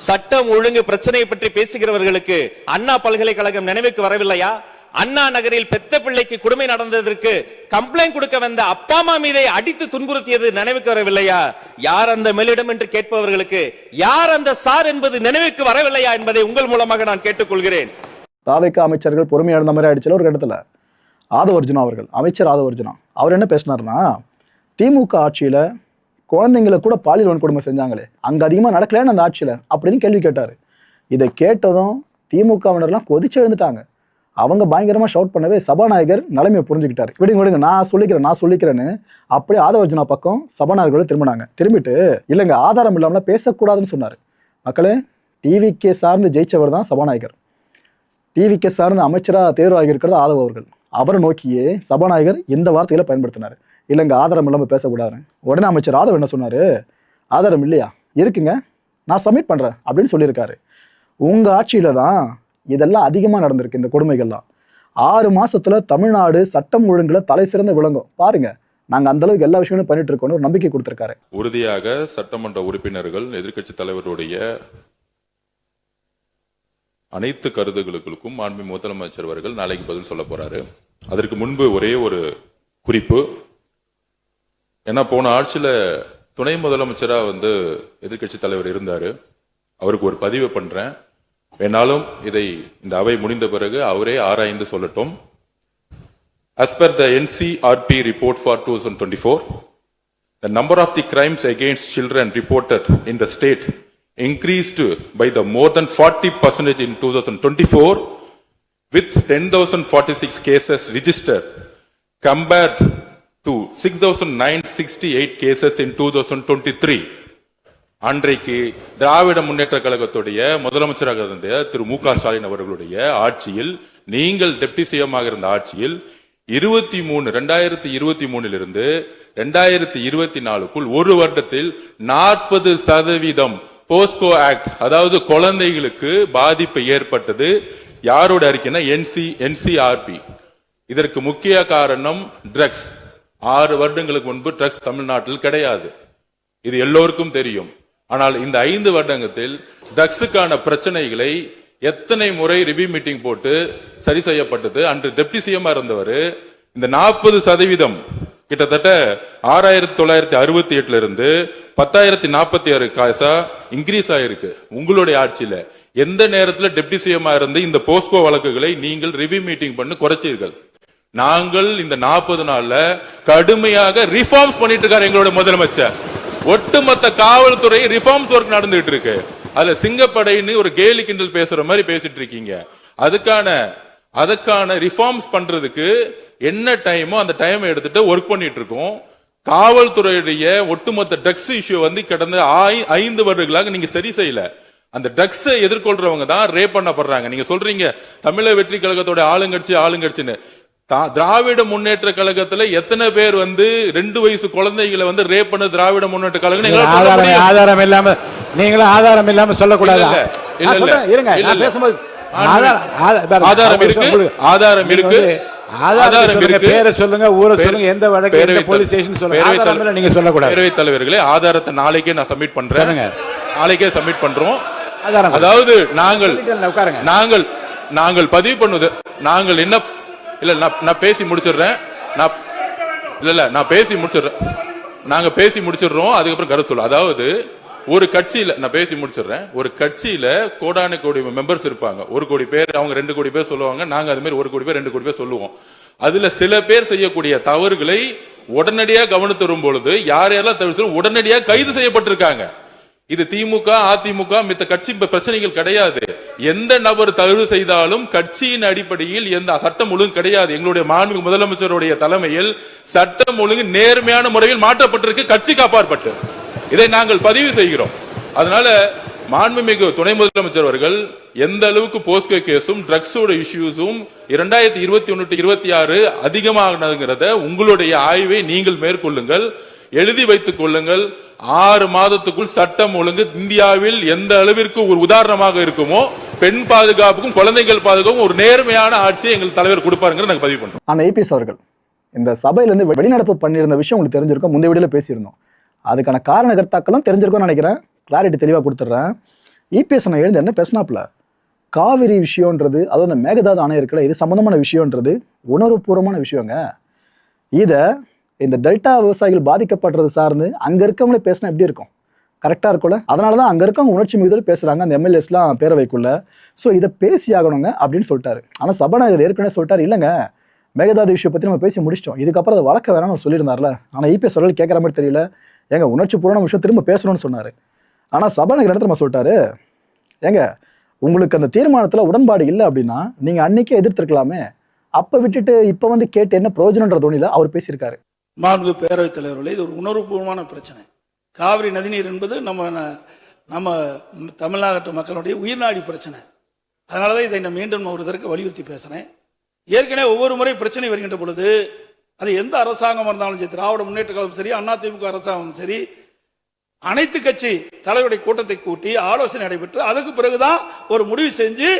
Speaker 3: சட்டம் ஒழுங்கு பிரச்சனை பற்றி பேசுகிறவர்களுக்கு அண்ணா பல்கலைக்கழகம் நினைவுக்கு வரவில்லையா? அண்ணா நகரில் பெத்த பிள்ளைக்கு கொடுமை நடந்ததற்கு கம்ப்ளைண்ட் கொடுக்க வந்த அப்பா அம்மா மீதை அடித்து துன்புறுத்தியது நினைவுக்கு வரவில்லையா? யார் அந்த மேலிடம் என்று கேட்பவர்களுக்கு யார் அந்த சார் என்பது நினைவுக்கு வரவில்லையா என்பதை உங்கள் மூலமாக நான் கேட்டுக்கொள்கிறேன்.
Speaker 1: தாவேக்கா அமைச்சர்கள் பொறுமையா இருந்த மாதிரி ஆயிடுச்சுல ஒரு இடத்துல. ஆதவர்ஜுனா அவர்கள், அமைச்சர் ஆதவர்ஜுனா அவர் என்ன பேசினார்னா, திமுக ஆட்சியில குழந்தைங்களை கூட பாலியல் வன்கொடுமை செஞ்சாங்களே, அங்க அதிகமா நடக்கலன்னு அந்த ஆட்சியில அப்படின்னு கேள்வி கேட்டாரு. இதை கேட்டதும் திமுகவினர்லாம் கொதிச்சு எழுந்துட்டாங்க. அவங்க பயங்கரமா ஷவுட் பண்ணவே சபாநாயகர் நிலைமையை புரிஞ்சுக்கிட்டாரு. விடுங்க நான் சொல்லிக்கிறேன்னு அப்படியே ஆதவர்ஜுனா பக்கம் சபாநாயகர்கள் திரும்பிட்டு, இல்லைங்க ஆதாரம் இல்லாமல பேசக்கூடாதுன்னு சொன்னாரு. மக்களே, டிவிகே சார்ந்து ஜெயிச்சவர் தான் சபாநாயகர். டிவிகே சார்ந்த அமைச்சரா தேர்வாகி இருக்கிறது ஆதவ அவர்கள். அவரை நோக்கியே சபாநாயகர் இந்த வார்த்தையில பயன்படுத்தினாரு, இல்லைங்க ஆதாரம் இல்லாம பேசக்கூடாதுன்னு. உடனே அமைச்சர் ஆதவ என்ன சொன்னாரு, ஆதாரம் இல்லையா, இருக்குங்க, நான் சப்மிட் பண்றேன் அப்படின்னு சொல்லியிருக்காரு. உங்க ஆட்சியில தான் இதெல்லாம் அதிகமா நடந்திருக்கு. இந்த கொடுமைகள்லாம் 6 மாசத்துல தமிழ்நாடு சட்டம் ஒழுங்குல தலை சிறந்த விளங்கும். பாருங்க, நாங்க அந்த அளவுக்கு எல்லா விஷயங்களும் பண்ணிட்டு இருக்கோம்னு ஒரு நம்பிக்கை கொடுத்திருக்காரு.
Speaker 9: உறுதியாக சட்டமன்ற உறுப்பினர்கள் எதிர்க்கட்சி தலைவருடைய அனைத்து கருத்துக்களுக்கும் மாண்புமிகு முதலமைச்சர் அவர்கள் நாளைக்கு பதில் சொல்ல போறாரு. அதற்கு முன்பு ஒரே ஒரு குறிப்பு. ஏன்னா போன ஆட்சியில துணை முதலமைச்சரா எதிர்க்கட்சி தலைவர் இருந்தாரு. அவருக்கு ஒரு பதிவு பண்றேன், வேணாலும் இதை இந்த அவை முடிந்த பிறகு அவரே ஆராய்ந்து சொல்லட்டும். As per the NCRP report for 2024, the number of the crimes against children reported in the state increased by the more than 40% in 2024, with 10,046 cases registered compared to 6,968 cases in 2023. அன்றைக்கு திராவிட முன்னேற்ற கழகத்துடைய முதலமைச்சராக இருந்த திரு மு க ஸ்டாலின் அவர்களுடைய ஆட்சியில், நீங்கள் டெப்டி சிஎம்மாக இருந்த ஆட்சியில் 2023 2024க்குள் ஒரு வருடத்தில் 40% போஸ்கோ ஆக்ட், அதாவது குழந்தைகளுக்கு பாதிப்பு ஏற்பட்டது. யாரோட அறிக்கைன்னா NCRP. இதற்கு முக்கிய காரணம் ட்ரக்ஸ். 6 வருடங்களுக்கு முன்பு ட்ரக்ஸ் தமிழ்நாட்டில் கிடையாது, இது எல்லோருக்கும் தெரியும். ஆனால் இந்த 5 வருடத்தில் ட்ரக்ஸுக்கான பிரச்சனைகளை எத்தனை முறை ரிவ்யூ மீட்டிங் போட்டு சரி செய்யப்பட்டது. அன்று டெப்டி சிஎம் இருந்தவர் இந்த 40% கிட்டத்தட்ட 6,968 இருந்து 10,046 காசா இன்க்ரீஸ் ஆயிருக்கு உங்களுடைய ஆட்சியில. எந்த நேரத்தில் டெப்டி சிஎம் இருந்து இந்த போஸ்கோ வழக்குகளை நீங்கள் ரிவ்யூ மீட்டிங் பண்ணி குறைச்சீர்கள்? நாங்கள் இந்த 40 நாள்ல கடுமையாக ரிஃபார்ம்ஸ் பண்ணிட்டு இருக்காரு எங்களுடைய முதலமைச்சர். ஒட்டுமொத்த காவல்துறை ரிஃபார்ம்ஸ் ஒர்க் நடந்துட்டு இருக்கு. அதுல சிங்கப்படைன்னு ஒரு கேலி கிண்டல் பேசுற மாதிரி பேசிட்டு இருக்கீங்க. அதுக்கான ரிஃபார்ம்ஸ் பண்றதுக்கு என்ன டைமோ அந்த டைம் எடுத்துட்டு ஒர்க் பண்ணிட்டு இருக்கோம். காவல்துறையுடைய ஒட்டுமொத்த ட்ரக்ஸ் இஷ்யூ கடந்த 5 வருடங்களாக நீங்க சரி செய்யல. அந்த ட்ரக்ஸை எதிர்கொள்றவங்க தான் ரேப் பண்ணப்படுறாங்க. நீங்க சொல்றீங்க தமிழக வெற்றி கழகத்தோட ஆளுங்கட்சின்னு. திராவிட முன்னேற்ற கழகத்துல எத்தனை பேர் 2 வயசு குழந்தைகளை ரேப் பண்ண திராவிட முன்னேற்ற கழகம்
Speaker 5: ஆதாரம் இல்லாம நீங்களும் ஆதாரம் இல்லாம சொல்லக்கூடாது.
Speaker 9: ஆதாரம் இருக்கு.
Speaker 5: பேரை சொல்லுங்க, ஊரை சொல்லுங்க, எந்த வழக்கு, எந்த போலீஸ் ஸ்டேஷன் சொல்லுங்க. நீங்க சொல்லக்கூடாது.
Speaker 9: பேரவைத் தலைவர்களே, ஆதாரத்தை நாளைக்கே நான் சப்மிட் பண்றேன். நாளைக்கே சப்மிட் பண்றோம். அதாவது நாங்கள் பதிவு பண்ணுவது, நாங்கள் என்ன இல்ல நான் பேசி முடிச்சிடுறேன். நாங்க பேசி முடிச்சிடுறோம். அதுக்கப்புறம் கருத்து சொல்ல. அதாவது ஒரு கட்சியில நான் பேசி முடிச்சிடுறேன். ஒரு கட்சியில கோடான கோடி மெம்பர்ஸ் இருப்பாங்க. 1 கோடி பேர், அவங்க 2 கோடி பேர் சொல்லுவாங்க. நாங்க அது மாதிரி 1 கோடி பேர் 2 கோடி பேர் சொல்லுவோம். அதுல சில பேர் செய்யக்கூடிய தவறுகளை உடனடியாக கவனித்து வரும் பொழுது யார் யாரெல்லாம் தவறு உடனடியாக கைது செய்யப்பட்டிருக்காங்க. இது திமுக அதிமுக மித்த கட்சி பிரச்சனைகள் கிடையாது. எந்த நபர் தவறு செய்தாலும் கட்சியின் அடிப்படையில் எந்த சட்டம் ஒழுங்கு கிடையாது. எங்களுடைய மாண்புமிகு முதலமைச்சருடைய தலைமையில் சட்டம் ஒழுங்கு நேர்மையான முறையில் மாற்றப்பட்டிருக்கு, கட்சிக்கு அப்பாற்பட்டு. இதை நாங்கள் பதிவு செய்கிறோம். அதனால மாண்புமிகு துணை முதலமைச்சர் அவர்கள் எந்த அளவுக்கு போஸ்கோ கேஸும் ட்ரக்ஸோட இஷ்யூஸும் 2021-26 அதிகமானதுங்கிறத உங்களுடைய ஆய்வை நீங்கள் மேற்கொள்ளுங்கள், எழுதி வைத்துக் கொள்ளுங்கள். 6 மாதத்துக்குள் சட்டம் ஒழுங்கு இந்தியாவில் எந்த அளவிற்கு ஒரு உதாரணமாக இருக்குமோ பெண் பாதுகாப்புக்கும் குழந்தைகள் பாதுகாப்புக்கும் ஒரு நேர்மையான ஆட்சியை எங்கள் தலைவர் கொடுப்பாருங்கிறத நாங்கள் பதிவு பண்றோம்.
Speaker 1: ஆனா EPS அவர்கள் இந்த சபையிலிருந்து வெளிநடப்பு பண்ணியிருந்த விஷயம் உங்களுக்கு தெரிஞ்சிருக்கும். முந்தைய வீடியோல பேசியிருந்தோம். அதுக்கான காரணகர்த்தாக்களும் தெரிஞ்சிருக்கும்னு நினைக்கிறேன். கிளாரிட்டி தெளிவாக கொடுத்துட்றேன். EPS நான் எழுந்து என்ன பேசினாப்புல, காவிரி விஷயம்ன்றது, அதுவும் அந்த மேகதாது அணை இருக்குல்ல, இது சம்பந்தமான விஷயம்ன்றது உணர்வுபூர்வமான விஷயங்க. இதை இந்த டெல்டா விவசாயிகள் பாதிக்கப்படுறது சார்ந்து அங்க இருக்கவங்களே பேசினா எப்படி இருக்கும்? கரெக்டா இருக்கும்ல? அதனாலதான் அங்க இருக்கவங்க உணர்ச்சி மிகுதியில் பேசுறாங்க, அந்த எம்எல்ஏஸ்லாம் பேரவைக்குள்ள. ஸோ இதை பேசி ஆகணுங்க அப்படின்னு சொல்லிட்டாரு. ஆனா சபாநாயகர் ஏற்கனவே சொல்லிட்டாரு, இல்லைங்க மேகதாது விஷயம் பத்தி நம்ம பேசி முடிச்சிட்டோம், இதுக்கப்புறம் அதை வழக்க வேணாம்னு சொல்லியிருந்தார்ல. ஆனா EPS அவர்கள் கேட்கற மாதிரி தெரியல, ஏங்க உணர்ச்சி பூர்வமான விஷயம் திரும்ப பேசணும்னு சொன்னாரு. ஆனா சபாநாயகர் இடத்துல நம்ம சொல்லிட்டாரு, ஏங்க உங்களுக்கு அந்த தீர்மானத்துல உடன்பாடு இல்லை அப்படின்னா நீங்க அன்னைக்கே எதிர்த்திருக்கலாமே, அப்ப விட்டுட்டு இப்ப கேட்டு என்ன பிரயோஜனன்ற தோணியில அவர் பேசியிருக்காரு.
Speaker 8: மாண்பு பேரவைத் தலைவர்களே, இது ஒரு உணர்வுபூர்வமான பிரச்சனை. காவிரி நதிநீர் என்பது நம்ம தமிழ்நாட்டு மக்களுடைய உயிர்நாடி பிரச்சனை. அதனால தான் இதை நான் மீண்டும் ஒரு தடவை வலியுறுத்தி பேசுறேன். ஏற்கனவே ஒவ்வொரு முறை பிரச்சனை வருகின்ற பொழுது அது எந்த அரசாங்கம் இருந்தாலும் சரி, திராவிட முன்னேற்ற கழகம் சரி, அதிமுக அரசாங்கம் சரி, அனைத்து கட்சி தலைவருடைய கூட்டத்தை கூட்டி ஆலோசனை நடைபெற்று அதுக்கு பிறகுதான் ஒரு முடிவு செஞ்சு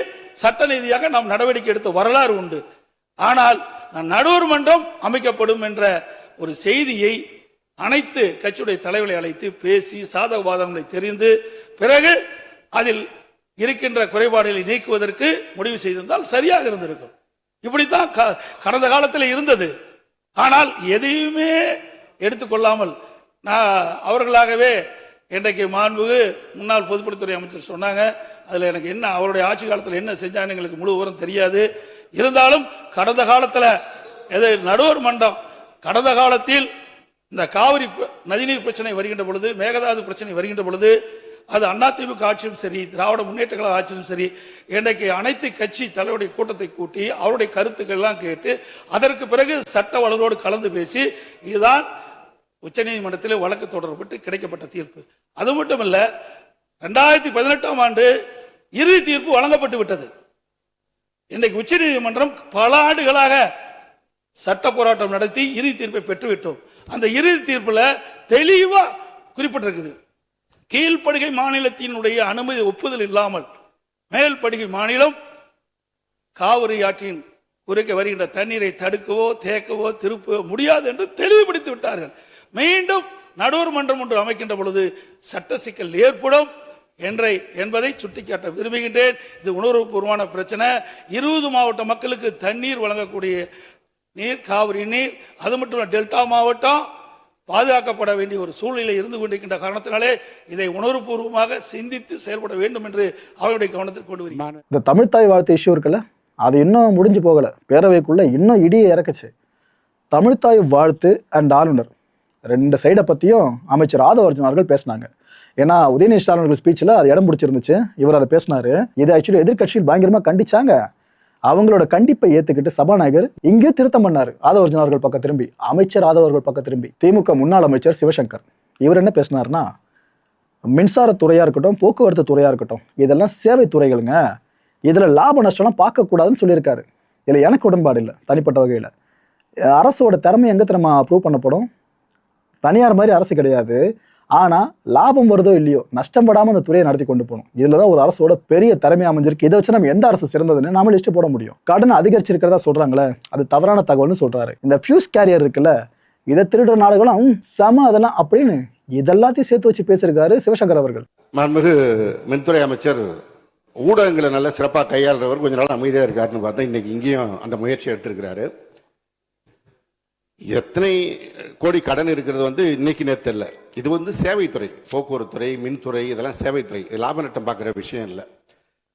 Speaker 8: சட்ட ரீதியாக நாம் நடவடிக்கை எடுத்த வரலாறு உண்டு. ஆனால் நடுவர் மன்றம் அமைக்கப்படும் என்ற ஒரு செய்தியை அனைத்து கட்சியுடைய தலைவர்களை அழைத்து பேசி சாதக பாதகங்களை தெரிந்து பிறகு அதில் இருக்கின்ற குறைபாடுகளை நீக்குவதற்கு முடிவு செய்திருந்தால் சரியாக இருந்திருக்கும். இப்படித்தான் கடந்த காலத்தில் இருந்தது. ஆனால் எதையுமே எடுத்துக்கொள்ளாமல் அவர்களாகவே இன்றைக்கு மாண்புமிகு முன்னாள் பொதுப்பணித்துறை அமைச்சர் சொன்னாங்க. அதுல எனக்கு என்ன அவருடைய ஆட்சி காலத்தில் என்ன செஞ்சாங்க எங்களுக்கு முழு விவரம் தெரியாது. இருந்தாலும் கடந்த காலத்தில் எது நடுவர் மன்றம் கடந்த காலத்தில் இந்த காவிரி நதிநீர் பிரச்சனை வருகின்ற பொழுது, மேகதாது பிரச்சனை வருகின்ற பொழுது அது அதிமுக ஆட்சியும் சரி, திராவிட முன்னேற்ற கழக ஆட்சியும் சரி, இன்றைக்கு அனைத்து கட்சி தலைவருடைய கூட்டத்தை கூட்டி அவருடைய கருத்துக்கள் எல்லாம் கேட்டு அதற்கு பிறகு சட்ட வல்லுநரோடு கலந்து பேசி இதுதான் உச்சநீதிமன்றத்தில் வழக்கு தொடரப்பட்டு கிடைக்கப்பட்ட தீர்ப்பு. அது மட்டுமல்ல, 2018ஆம் ஆண்டு இறுதி தீர்ப்பு வழங்கப்பட்டு விட்டது. இன்றைக்கு உச்சநீதிமன்றம் பல ஆண்டுகளாக சட்ட போராட்டம் நடத்தி இறுதி தீர்ப்பை பெற்றுவிட்டோம். அந்த இறுதி தீர்ப்புல தெளிவா குறிப்பிட்டிருக்குது, கீழ்ப்படுகை மாநிலத்தினுடைய அனுமதி ஒப்புதல் இல்லாமல் மேல்படுகை மாநிலம் காவிரி ஆற்றின் குறுக்கே வருகின்ற தண்ணீரை தடுக்கவோ தேக்கவோ திருப்பவோ முடியாது என்று தெளிவுபடுத்தி விட்டார்கள். மீண்டும் நடுவர் மன்றம் ஒன்று அமைக்கின்ற பொழுது சட்ட சிக்கல் ஏற்படும் என்பதை சுட்டிக்காட்ட விரும்புகின்றேன். இது உணர்வுபூர்வமான பிரச்சனை. 20 மாவட்ட மக்களுக்கு தண்ணீர் வழங்கக்கூடிய நீர் காவிரி நீர், அது மட்டும் டெல்டா மாவட்டம் பாதுகாக்கப்பட வேண்டிய ஒரு சூழ்நிலை இருந்து கொண்டிருக்கின்ற காரணத்தினாலே இதை உணர்வுபூர்வமாக சிந்தித்து செயல்பட வேண்டும் என்று அவருடைய கவனத்திற்கு கொண்டு வருகிறார்.
Speaker 1: இந்த தமிழ்த்தாய் வாழ்த்து இஷ்யூ இருக்குல்ல, அது இன்னும் முடிஞ்சு போகல. பேரவைக்குள்ள இன்னும் இடியை இறக்குச்சு. தமிழ்த்தாய் வாழ்த்து அண்ட் ஆளுநர் 2 சைடை பற்றியும் அமைச்சர் ஆதவர்ஜன் அவர்கள் பேசினாங்க. ஏன்னா உதயநிதி ஸ்டாலின் அவர்கள் ஸ்பீச்சில் அது இடம் பிடிச்சிருந்துச்சு, இவர் அதை பேசினாரு. இதை ஆக்சுவலி எதிர்கட்சியில் பயங்கரமாக கண்டிச்சாங்க. அவங்களோட கண்டிப்பை ஏற்றுக்கிட்டு சபாநாயகர் இங்கேயும் திருத்தம் பண்ணார். ஆதவர்ஜன் அவர்கள் பக்கம் திரும்பி, அமைச்சர் ஆதவர்கள் பக்கம் திரும்பி, திமுக முன்னாள் அமைச்சர் சிவசங்கர் இவர் என்ன பேசினார்னா, மின்சாரத்துறையாக இருக்கட்டும், போக்குவரத்து துறையாக இருக்கட்டும், இதெல்லாம் சேவை துறைகளுங்க, இதில் லாப நஷ்டம்லாம் பார்க்கக்கூடாதுன்னு சொல்லியிருக்காரு. இதில் எனக்கு உடன்பாடு இல்லை தனிப்பட்ட வகையில். அரசோட திறமை எங்கே திறமை ப்ரூவ் பண்ணப்படும்? தனியார் மாதிரி அரசு கிடையாது. ஆனால் லாபம் வருதோ இல்லையோ நஷ்டம் படாமல் அந்த துறையை நடத்தி கொண்டு போகணும். இதில் தான் ஒரு அரசோட பெரிய திறமை அமைஞ்சிருக்கு. இதை வச்சு நம்ம எந்த அரசு சிறந்ததுன்னு நாம லிஸ்ட் போட முடியும். கடன் அதிகரிச்சிருக்கிறதா சொல்கிறாங்களே, அது தவறான தகவல்னு சொல்கிறாரு. இந்த ஃபியூஸ் கேரியர் இருக்குல்ல, இதை திருடுற நாடுகளும் சம அதெல்லாம் அப்படின்னு இதெல்லாத்தையும் சேர்த்து வச்சு பேசியிருக்காரு சிவசங்கர் அவர்கள்.
Speaker 7: மாண்புமிகு மின்துறை அமைச்சர் ஊடகங்களை நல்லா சிறப்பாக கையாளுறவர், கொஞ்ச நாள் அமைதியாக இருக்காருன்னு பார்த்தா இன்னைக்கு இங்கேயும் அந்த முயற்சி எடுத்திருக்கிறாரு. எத்தனை கோடி கடன் இருக்கிறது இன்னைக்கு நேற்று இல்லை. இது சேவைத்துறை, போக்குவரத்துறை, மின்துறை, இதெல்லாம் சேவைத்துறை. லாப நட்டம் பார்க்குற விஷயம் இல்லை.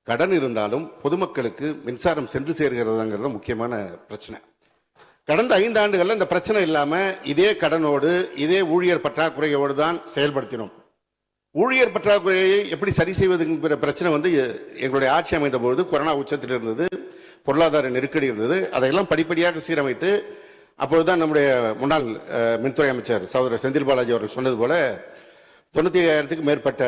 Speaker 7: கடன் இருந்தாலும் பொதுமக்களுக்கு மின்சாரம் சென்று சேர்கிறதுங்கிறது முக்கியமான பிரச்சனை. கடந்த 5 ஆண்டுகளில் இந்த பிரச்சனை இல்லாமல் இதே கடனோடு இதே ஊழியர் பற்றாக்குறையோடு தான் செயல்படுத்தினோம். ஊழியர் பற்றாக்குறையை எப்படி சரி செய்வதுங்கிற பிரச்சனை எங்களுடைய ஆட்சி அமைந்த பொழுது கொரோனா உச்சத்தில் இருந்தது, பொருளாதார நெருக்கடி இருந்தது. அதையெல்லாம் படிப்படியாக சீரமைத்து அப்பொழுதுதான் நம்முடைய முன்னாள் மின்துறை அமைச்சர் சகோதரர் செந்தில் பாலாஜி அவர்கள் சொன்னது போல 95,000க்கு மேற்பட்ட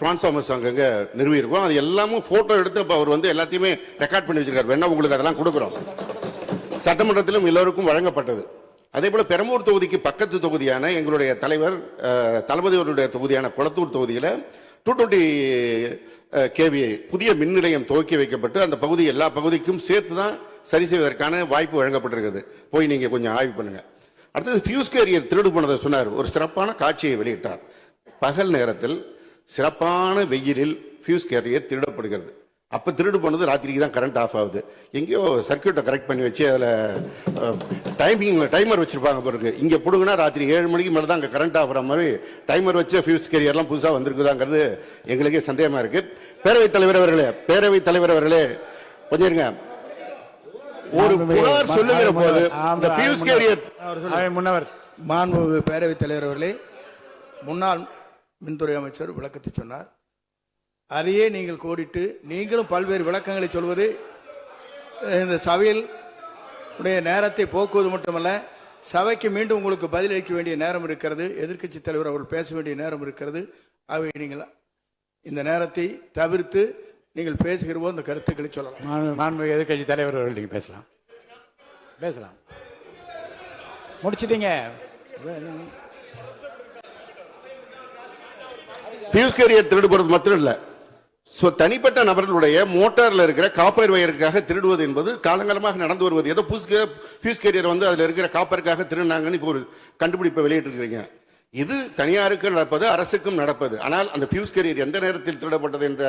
Speaker 7: டிரான்ஸ்ஃபார்மர்ஸ் அங்கங்கே நிறுவியிருக்கோம். அது எல்லாமும் போட்டோ எடுத்து இப்போ அவர் எல்லாத்தையுமே ரெக்கார்ட் பண்ணி வச்சிருக்காரு. வேணா உங்களுக்கு அதெல்லாம் கொடுக்குறோம். சட்டமன்றத்திலும் எல்லோருக்கும் வழங்கப்பட்டது. அதே போல பெரம்பூர் தொகுதிக்கு பக்கத்து தொகுதியான எங்களுடைய தலைவர் தளபதி அவருடைய தொகுதியான குளத்தூர் தொகுதியில் 220 kVA புதிய மின் நிலையம் துவக்கி வைக்கப்பட்டு அந்த பகுதி எல்லா பகுதிக்கும் சேர்த்து தான் சரி செய்வதற்கான வாய்ப்பு வழங்கப்பட்டிருக்கிறது. போய் நீங்க கொஞ்சம் ஆய்வு பண்ணுங்க. அடுத்தது ஃபியூஸ் கேரியர் திருடு போனதை சொன்னார். ஒரு சிறப்பான காட்சியை வெளியிட்டார். பகல் நேரத்தில் சிறப்பான வெயிலில் ஃபியூஸ் கேரியர் திருடப்படுகிறது. அப்போ திருடு போனது ராத்திரிக்கு தான் கரண்ட் ஆஃப் ஆகுது. எங்கேயோ சர்க்கியூட்டை கரெக்ட் பண்ணி வச்சு அதில் டைமர் வச்சிருப்பாங்க பிறகு. இங்கே பிடுங்கன்னா ராத்திரி 7 மணிக்கு மேலே தான் அங்கே கரண்ட் ஆகிற மாதிரி டைமர் வச்சு ஃபியூஸ் கேரியர்லாம் புதுசாக வந்திருக்குதாங்கிறது எங்களுக்கே சந்தேகமாக இருக்கு. பேரவைத் தலைவர் அவர்களே கொஞ்சம் இருங்க. ஒரு புகார் சொல்லுகிற போது இந்த ஃபியூஸ் கேரியர்
Speaker 10: முன்னவர் மாண்புமிகு பேரவைத் தலைவர் அவர்களே, முன்னாள் மின்துறை அமைச்சர் விளக்கத்தை சொன்னார். அதையே நீங்கள் கோடிட்டு நீங்களும் பல்வேறு விளக்கங்களை சொல்வது இந்த சபையில் உடைய நேரத்தை போக்குவது மட்டுமல்ல, சபைக்கு மீண்டும் உங்களுக்கு பதிலளிக்க வேண்டிய நேரம் இருக்கிறது. எதிர்க்கட்சி தலைவர் அவர்கள் பேச வேண்டிய நேரம் இருக்கிறது. அவை நீங்கள் இந்த நேரத்தை தவிர்த்து நீங்கள் பேசுகிற போது இந்த கருத்துக்களை சொல்லலாம்.
Speaker 5: மாண்புமிகு எதிர்க்கட்சி தலைவர் அவர்கள் நீங்கள் பேசலாம். முடிச்சிட்டீங்க.
Speaker 7: ஃபியூஸ் கேரியர் திருடு போறது மட்டும் இல்லை, தனிப்பட்ட நபர்களுடைய மோட்டார்ல இருக்கிற காப்பர் வயருக்காக திருடுவது என்பது காலங்காலமாக நடந்து வருவது. ஏதோ ஃபியூஸ் கேரியர் அதுல இருக்கிற காப்பருக்காக திருடினாங்கன்னு இப்போ ஒரு கண்டுபிடிப்பை வெளியிட்டிருக்கிறீங்க. இது தனியாருக்கு நடப்பது, அரசுக்கும் நடப்பது. ஆனால் அந்த ஃபியூஸ் கேரியர் எந்த நேரத்தில் திருடப்பட்டது என்ற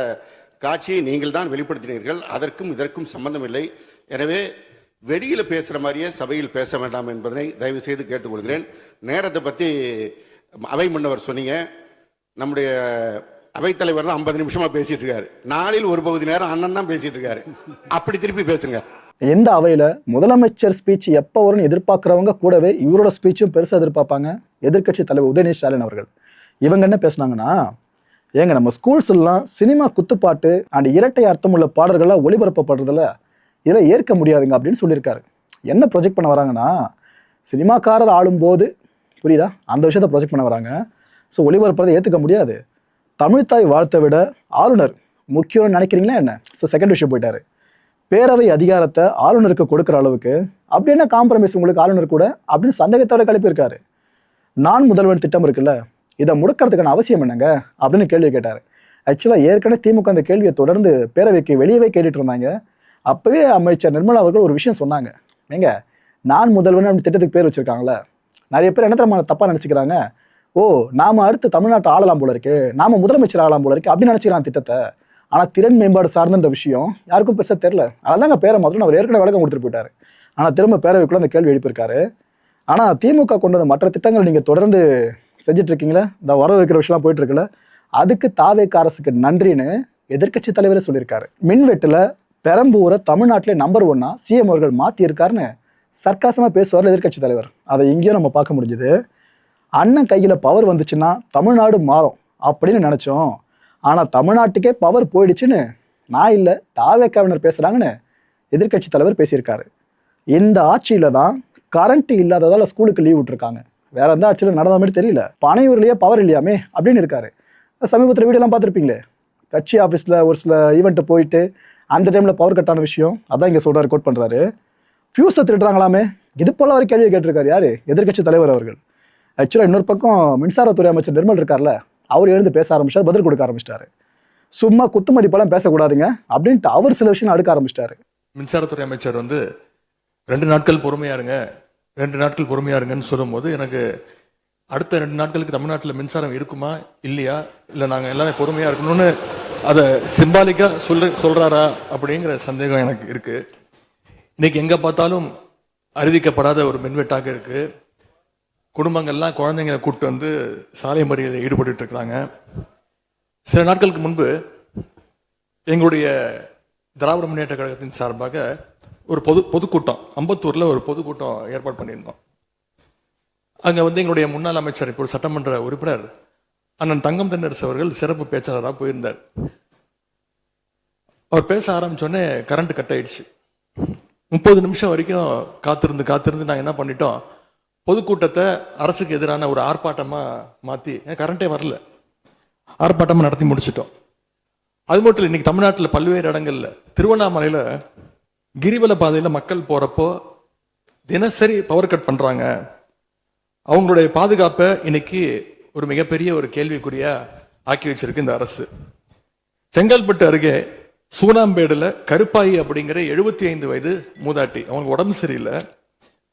Speaker 7: காட்சியை நீங்கள் தான் வெளிப்படுத்தினீர்கள். அதற்கும் இதற்கும் சம்பந்தம் இல்லை. எனவே வெளியில பேசுற மாதிரியே சபையில் பேச வேண்டாம் என்பதனை தயவு செய்து கேட்டுக்கொள்கிறேன். நேரத்தை பத்தி அவை முன்னவர் சொன்னீங்க. நம்முடைய அவைத்தலைவர் தான் 50 நிமிஷமா பேசிட்டு இருக்காரு. நாளில் ஒரு பகுதி நேரம் அண்ணன் தான் பேசிட்டு இருக்காரு. அப்படி திருப்பி பேசுங்க.
Speaker 1: எந்த அவையில முதலமைச்சர் ஸ்பீச் எப்போ வரும்னு எதிர்பார்க்கிறவங்க கூடவே இவரோட ஸ்பீச்சும் பெருசாக எதிர்பார்ப்பாங்க. எதிர்க்கட்சி தலைவர் உதயநிதி ஸ்டாலின் அவர்கள் இவங்க என்ன பேசுனாங்கன்னா, ஏங்க நம்ம ஸ்கூல்ஸ் எல்லாம் சினிமா குத்துப்பாட்டு அண்ட் இரட்டை அர்த்தம் உள்ள பாடல்கள்லாம் ஒளிபரப்பப்படுறதுல இதில் ஏற்க முடியாதுங்க அப்படின்னு சொல்லியிருக்காரு. என்ன ப்ரொஜெக்ட் பண்ண வராங்கன்னா, சினிமாக்காரர் ஆளும்போது புரியுதா அந்த விஷயத்தை ப்ரொஜெக்ட் பண்ண வராங்க. ஸோ ஒளிபரப்புறதை ஏற்றுக்க முடியாது. தமிழ்த்தாய் வாழ்த்தை விட ஆளுநர் முக்கியம்னு நினைக்கிறீங்களா என்ன? ஸோ செகண்ட் விஷயம் போயிட்டாரு. பேரவை அதிகாரத்தை ஆளுநருக்கு கொடுக்குற அளவுக்கு அப்படி என்ன காம்ப்ரமைஸ் உங்களுக்கு ஆளுநர் கூட அப்படின்னு சந்தேகத்தோட கிளப்பியிருக்காரு. நான் முதல்வன் திட்டம் இருக்குல்ல, இதை முடக்கிறதுக்கான அவசியம் என்னங்க அப்படின்னு கேள்வி கேட்டார். ஆக்சுவலாக ஏற்கனவே திமுக அந்த கேள்வியை தொடர்ந்து பேரவைக்கு வெளியவே கேட்டுட்டு இருந்தாங்க. அப்போவே அமைச்சர் நிர்மலா அவர்கள் ஒரு விஷயம் சொன்னாங்க. ஏங்க, நான் முதல்வன் அப்படி திட்டத்துக்கு பேர் வச்சிருக்காங்களே, நிறைய பேர் என்ன தரமான தப்பாக நினச்சிக்கிறாங்க. ஓ, நாம அடுத்து தமிழ்நாட்டை ஆளலாம் போல இருக்கு, நாம முதலமைச்சர் ஆளலாம் போல இருக்கு அப்படின்னு நினச்சிக்கிறான் திட்டத்தை. ஆனால் திறன் மேம்பாடு சார்ந்த விஷயம் யாருக்கும் பெருசாக தெரில. அதனால தாங்க பேரை முதல்ல அவர் ஏற்கனவே விளக்கம் கொடுத்துட்டு போயிட்டாரு. ஆனால் திரும்ப பேரவைக்குள்ள அந்த கேள்வி எழுப்பியிருக்காரு. ஆனால் திமுக கொண்டு வந்த மற்ற திட்டங்கள் நீங்கள் தொடர்ந்து செஞ்சுட்டு இருக்கீங்களே, இந்த வர வைக்கிற விஷயம்லாம் போயிட்டு இருக்குல்ல, அதுக்கு தாவேக அரசுக்கு நன்றின்னு எதிர்க்கட்சி தலைவரே சொல்லியிருக்காரு. மின்வெட்டில் பெரம்பூரை தமிழ்நாட்டிலே நம்பர் 1 சிஎம் அவர்கள் மாற்றியிருக்காருன்னு சர்க்காசமாக பேசுவார் எதிர்க்கட்சி தலைவர். அதை இங்கேயும் நம்ம பார்க்க முடிஞ்சுது. அண்ணன் கையில் பவர் வந்துச்சுன்னா தமிழ்நாடு மாறும் அப்படின்னு நினச்சோம். ஆனால் தமிழ்நாட்டுக்கே பவர் போயிடுச்சுன்னு நான் இல்லை தாவேக்காவினர் பேசுகிறாங்கன்னு எதிர்க்கட்சி தலைவர் பேசியிருக்காரு. இந்த ஆட்சியில் தான் கரண்ட் இல்லாததால் ஸ்கூலுக்கு லீவ் விட்டுருக்காங்க. வேற எந்த ஆட்சியில் நடந்த மாதிரி தெரியல. பனையூர்லேயே பவர் இல்லையாமே அப்படின்னு இருக்காரு. சமீபத்தில் வீடியோலாம் பார்த்துருப்பீங்களே, கட்சி ஆஃபீஸில் ஒரு சில ஈவெண்ட்டு போயிட்டு அந்த டைமில் பவர் கட்டான விஷயம் அதான் இங்கே சொல்கிறாரு, கோட் பண்ணுறாரு. ஃபியூஸை திருடுறாங்களாமே, இது போல ஒரு கேள்வியை கேட்டிருக்காரு யார்? எதிர்க்கட்சி தலைவர் அவர்கள். ஆக்சுவலாக இன்னொரு பக்கம் மின்சாரத்துறை அமைச்சர் நிர்மல் இருக்கார்ல, அவர் எழுந்து பேச ஆரம்பிச்சிட்டார், பதில் கொடுக்க ஆரம்பிச்சிட்டாரு. சும்மா குத்துமதிப்பெல்லாம் பேசக்கூடாதுங்க அப்படின்ட்டு அவர் சில விஷயம் அடுக்க ஆரம்பிச்சிட்டாரு.
Speaker 2: மின்சாரத்துறை அமைச்சர் 2 நாட்கள் பொறுமையா இருங்க, 2 நாட்கள் பொறுமையா இருங்கன்னு சொல்லும்போது எனக்கு அடுத்த 2 நாட்களுக்கு தமிழ்நாட்டில் மின்சாரம் இருக்குமா இல்லையா, இல்லை நாங்கள் எல்லாமே பொறுமையா இருக்கணும்னு அதை சிம்பாலிக்கா சொல்றாரா அப்படிங்கிற சந்தேகம் எனக்கு இருக்கு. இன்னைக்கு எங்க பார்த்தாலும் அறிவிக்கப்படாத ஒரு மின்வெட்டாக இருக்கு. குடும்பங்கள்லாம் குழந்தைங்களை கூப்பிட்டு வந்து சாலை மறியலில் ஈடுபட்டு இருக்கிறாங்க. சில நாட்களுக்கு முன்பு எங்களுடைய திராவிட முன்னேற்ற கழகத்தின் சார்பாக ஒரு பொதுக்கூட்டம் அம்பத்தூர்ல ஒரு பொதுக்கூட்டம் ஏற்பாடு பண்ணியிருந்தோம். அங்க எங்களுடைய முன்னாள் அமைச்சர், இப்போ சட்டமன்ற உறுப்பினர் அண்ணன் தங்கம் தென்னரசு அவர்கள் சிறப்பு பேச்சாளராக போயிருந்தார். அவர் பேச ஆரம்பிச்சோடனே கரண்ட் கட் ஆயிடுச்சு. 30 நிமிஷம் வரைக்கும் காத்திருந்து நாங்கள் என்ன பண்ணிட்டோம், பொதுக்கூட்டத்தை அரசுக்கு எதிரான ஒரு ஆர்ப்பாட்டமா மாத்தி, கரண்டே வரல, ஆர்ப்பாட்டமா நடத்தி முடிச்சிட்டோம். அது மட்டும் இல்லை, இன்னைக்கு தமிழ்நாட்டில் பல்வேறு இடங்கள்ல, திருவண்ணாமலையில கிரிவல பாதையில மக்கள் போறப்போ தினசரி பவர் கட் பண்றாங்க. அவங்களுடைய பாதுகாப்பை இன்னைக்கு ஒரு மிகப்பெரிய ஒரு கேள்விக்குறியா ஆக்கி வச்சிருக்கு இந்த அரசு. செங்கல்பட்டு அருகே சூனாம்பேடுல கருப்பாயி அப்படிங்கிற 75 வயது மூதாட்டி, அவங்களுக்கு உடம்பு சரியில்லை,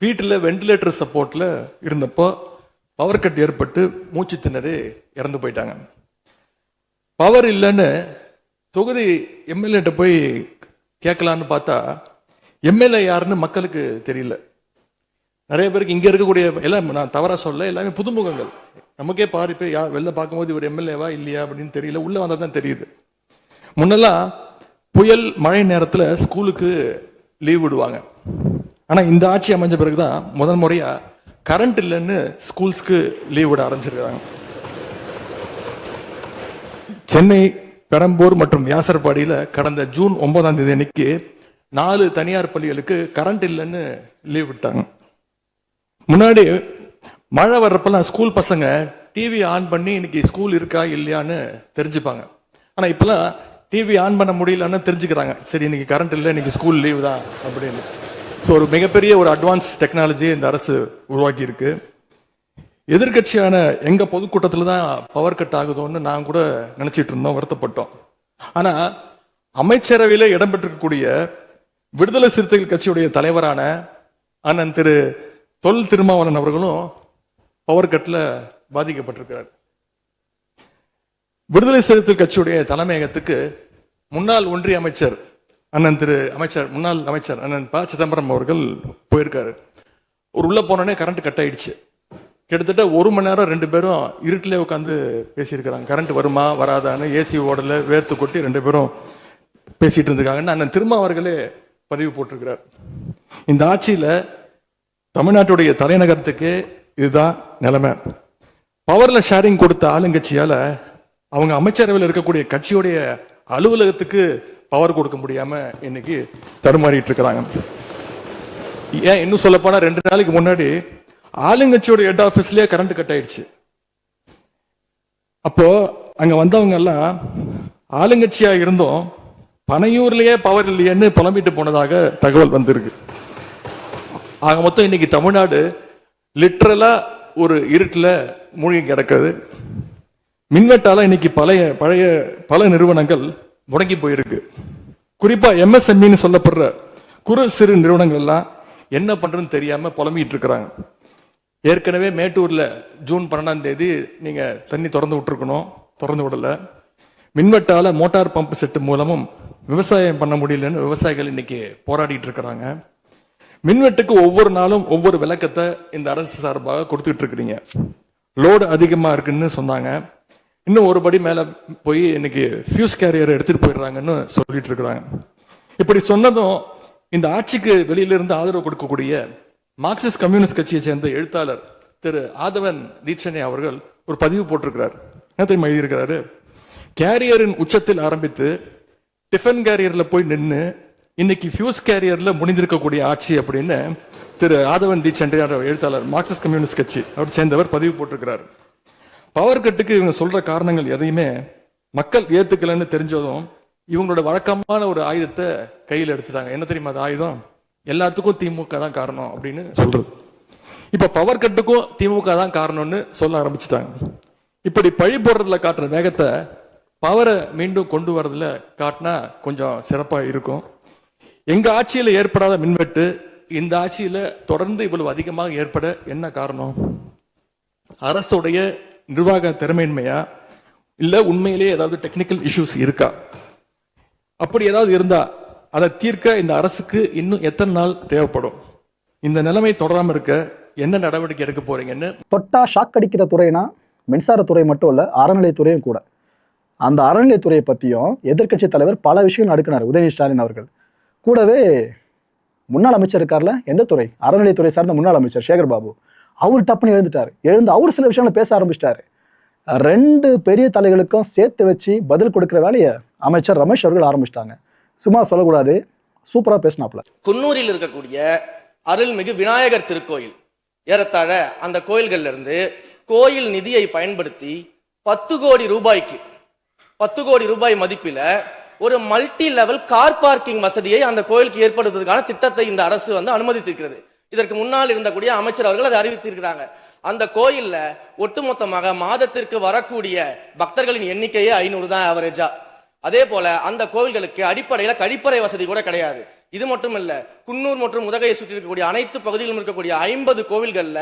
Speaker 2: வீட்டில் வெண்டிலேட்டர் சப்போர்ட்ல இருந்தப்போ பவர் கட் ஏற்பட்டு மூச்சு திணறி இறந்து போயிட்டாங்க. பவர் இல்லைன்னு தொகுதி எம்எல்ஏட்ட போய் கேட்கலான்னு பார்த்தா எம்எல்ஏ யாருன்னு மக்களுக்கு தெரியல. நிறைய பேருக்கு இங்க இருக்கக்கூடிய எல்லாம், நான் தவறா சொல்ல, எல்லாமே புதுமுகங்கள். நமக்கே பாதி பேர் வெளில பார்க்கும்போது இவர் எம்எல்ஏவா இல்லையா அப்படின்னு தெரியல, உள்ள வந்தா தான் தெரியுது. முன்னெல்லாம் புயல் மழை நேரத்தில் ஸ்கூலுக்கு லீவ் விடுவாங்க. ஆனா இந்த ஆட்சி அமைஞ்ச பிறகுதான் முதல் முறையா கரண்ட் இல்லைன்னு ஸ்கூல்ஸ்க்கு லீவ் விட ஆரம்பிச்சிருக்காங்க. சென்னை, பெரம்பூர் மற்றும் வியாசர்பாடியில கடந்த ஜூன் 9ஆம் தேதி அன்னைக்கு 4 தனியார் பள்ளிகளுக்கு கரண்ட் இல்லைன்னு லீவ் விட்டாங்க. முன்னாடி மழை வர்றப்பெல்லாம் ஸ்கூல் பசங்க டிவி ஆன் பண்ணி இன்னைக்கு ஸ்கூல் இருக்கா இல்லையான்னு தெரிஞ்சுப்பாங்க. ஆனா இப்பெல்லாம் டிவி ஆன் பண்ண முடியலன்னு தெரிஞ்சுக்கிறாங்க, சரி இன்னைக்கு கரண்ட் இல்லை, இன்னைக்கு ஸ்கூல் லீவ் தான் அப்படின்னு. ஸோ ஒரு மிகப்பெரிய ஒரு அட்வான்ஸ் டெக்னாலஜியை இந்த அரசு உருவாக்கி இருக்கு. எதிர்கட்சியான எங்க பொதுக்கூட்டத்தில் தான் பவர் கட் ஆகுதோன்னு நான் கூட நினைச்சிட்டு இருந்தோம், வருத்தப்பட்டோம். ஆனா அமைச்சரவையில இடம்பெற்றிருக்கக்கூடிய விடுதலை சிறுத்தைகள் கட்சியுடைய தலைவரான அண்ணன் திரு தொல் திருமாவளவன் அவர்களும் பவர் கட்ல பாதிக்கப்பட்டிருக்கிறார். விடுதலை சிறுத்தைகள் கட்சியுடைய தலைமையகத்துக்கு முன்னாள் ஒன்றிய அமைச்சர் முன்னாள் அமைச்சர் அண்ணன் ப சிதம்பரம் அவர்கள் போயிருக்காரு. ஒரு உள்ள போனோடனே கரண்ட் கட் ஆயிடுச்சு. கிட்டத்தட்ட 1 மணி நேரம் 2 பேரும் இருட்டிலே உட்காந்து பேசியிருக்கிறாங்க. கரண்ட் வருமா வராதான்னு, ஏசி ஓடல, வேர்த்து கொட்டி 2 பேரும் பேசிட்டு இருந்திருக்காங்கன்னு அண்ணன் திருமா அவர்களே பதிவு போட்டிருக்கிறார். இந்த ஆட்சியில தமிழ்நாட்டுடைய தலைநகரத்துக்கு இதுதான் நிலைமை. பவர்ல ஷேரிங் கொடுத்த ஆளுங்கட்சியால அவங்க அமைச்சரவையில் இருக்கக்கூடிய கட்சியுடைய அலுவலகத்துக்கு பவர் கொடுக்க முடியாம இன்னைக்கு தடுமாறிட்டு இருக்கிறாங்க. ஏன் இன்னும் சொல்ல போனா 2 நாளைக்கு முன்னாடி ஆளுங்கட்சியோட ஹெட் ஆபீஸ்லயே கரண்ட் கட் ஆயிடுச்சு. அப்போ அங்க வந்தவங்க எல்லாம் ஆளுங்கட்சியா இருந்தோம், பனையூர்லயே பவர் இல்லையேன்னு புலம்பிட்டு போனதாக தகவல் வந்திருக்கு. ஆக மொத்தம் இன்னைக்கு தமிழ்நாடு லிட்டரலா ஒரு இருட்டுல மூழ்கி கிடக்குது. மின்வெட்டால இன்னைக்கு பல நிறுவனங்கள் முடங்கி போயிருக்கு. குறிப்பா MSMEன்னு சொல்லப்படுற குறு சிறு நிறுவனங்கள் எல்லாம் என்ன பண்றதுன்னு தெரியாம புலம்பிட்டு இருக்கிறாங்க. ஏற்கனவே மேட்டூர்ல ஜூன் 12ஆம் தேதி நீங்க தண்ணி திறந்து விட்டுருக்கணும், திறந்து விடல. மின்வெட்டால மோட்டார் பம்ப் செட்டு மூலமும் விவசாயம் பண்ண முடியலன்னு விவசாயிகள் இன்னைக்கு போராடிட்டு இருக்கிறாங்க. மின்வெட்டுக்கு ஒவ்வொரு நாளும் ஒவ்வொரு விளக்கத்தை இந்த அரசு சார்பாக கொடுத்துட்டு இருக்கிறீங்க. லோடு அதிகமா இருக்குன்னு சொன்னாங்க. இன்னும் ஒரு படி மேல போய் இன்னைக்கு ஃபியூஸ் கேரியர் எடுத்துட்டு போயிடுறாங்கன்னு சொல்லிட்டு இருக்கிறாங்க. இப்படி சொன்னதும் இந்த ஆட்சிக்கு வெளியில இருந்து ஆதரவு கொடுக்கக்கூடிய மார்க்சிஸ்ட் கம்யூனிஸ்ட் கட்சியை சேர்ந்த எழுத்தாளர் திரு ஆதவன் தீட்சணே அவர்கள் ஒரு பதிவு போட்டிருக்கிறார். என்ன தெரியுமா எழுதியிருக்கிறாரு? கேரியரின் உச்சத்தில் ஆரம்பித்து டிஃபன் கேரியர்ல போய் நின்று இன்னைக்கு ஃபியூஸ் கேரியர்ல முடிந்திருக்கக்கூடிய ஆட்சி அப்படின்னு திரு ஆதவன் தீட்சண்டே எழுத்தாளர், மார்க்சிஸ்ட் கம்யூனிஸ்ட் கட்சி அவர் சேர்ந்தவர் பதிவு போட்டிருக்கிறார். பவர் கட்டுக்கு இவங்க சொல்ற காரணங்கள் எதையுமே மக்கள் ஏத்துக்கலன்னு தெரிஞ்சதும் இவங்களோட வழக்கமான ஒரு ஆயுதத்தை கையில் எடுத்துட்டாங்க. என்ன தெரியுமா அது ஆயுதம்? எல்லாத்துக்கும் திமுக தான் காரணம் அப்படின்னு சொல்றது. இப்ப பவர் கட்டுக்கும் திமுக தான் காரணம்னு சொல்ல ஆரம்பிச்சுட்டாங்க. இப்படி பழி போடுறதுல காட்டுற வேகத்தை பவரை மீண்டும் கொண்டு வரதுல காட்டினா கொஞ்சம் சிறப்பா இருக்கும். எங்க ஆட்சியில ஏற்படாத மின்வெட்டு இந்த ஆட்சியில தொடர்ந்து இவ்வளவு அதிகமாக ஏற்பட என்ன காரணம்? அரசுடைய நிர்வாக திறமையின்மையா, இல்ல உண்மையிலேயே ஏதாவது டெக்னிக்கல் இஷ்யூஸ் இருக்கா? அப்படி ஏதாவது இருந்தா அதை தீர்க்க இந்த அரசுக்கு இன்னும் எத்தனை நாள் தேவைப்படும்? இந்த நிலைமை தொடராம இருக்க என்ன நடவடிக்கை எடுக்க போறீங்கன்னு
Speaker 1: தொட்டா ஷாக் அடிக்கிற துறைனா மின்சாரத்துறை மட்டும் இல்ல, அறநிலையத்துறையும் கூட. அந்த அறநிலையத்துறையை பத்தியும் எதிர்க்கட்சி தலைவர் பல விஷயங்கள் அடுக்கினார் உதயநிதி ஸ்டாலின் அவர்கள். கூடவே முன்னாள் அமைச்சர் இருக்கார்ல, எந்த துறை? அறநிலையத்துறை சார்ந்த முன்னாள் அமைச்சர் சேகர் பாபு, அவர் டப்புன்னு எழுந்து அவர் சில விஷயங்களை பேச ஆரம்பிச்சிட்டாரு. 2 பெரிய தலைகளுக்கும் சேர்த்து வச்சு பதில் கொடுக்கிற வேலையை அமைச்சர் ரமேஷ் அவர்கள் ஆரம்பிச்சிட்டாங்க. சும்மா சொல்லக்கூடாது, சூப்பரா பேசினாப்ல.
Speaker 11: குன்னூரில் இருக்கக்கூடிய அருள்மிகு விநாயகர் திருக்கோயில், ஏறத்தாழ அந்த கோயில்கள்ல இருந்து கோயில் நிதியை பயன்படுத்தி 10 கோடி ரூபாய்க்கு 10 கோடி ரூபாய் மதிப்பில ஒரு மல்டி லெவல் கார் பார்க்கிங் வசதியை அந்த கோயிலுக்கு ஏற்படுத்துவதற்கான திட்டத்தை இந்த அரசு அனுமதித்திருக்கிறது. இதற்கு முன்னால் இருந்தக்கூடிய அமைச்சர் அவர்கள் அதை அறிவித்திருக்கிறாங்க. அந்த கோயில்ல ஒட்டுமொத்தமாக மாதத்திற்கு வரக்கூடிய பக்தர்களின் எண்ணிக்கையே 500 தான் ஆவரேஜா. அதே போல அந்த கோவில்களுக்கு அடிப்படையில கழிப்பறை வசதி கூட கிடையாது. இது மட்டும் இல்ல, குன்னூர் மற்றும் உதகையை சுற்றி இருக்கக்கூடிய அனைத்து பகுதிகளிலும் இருக்கக்கூடிய 50 கோவில்கள்ல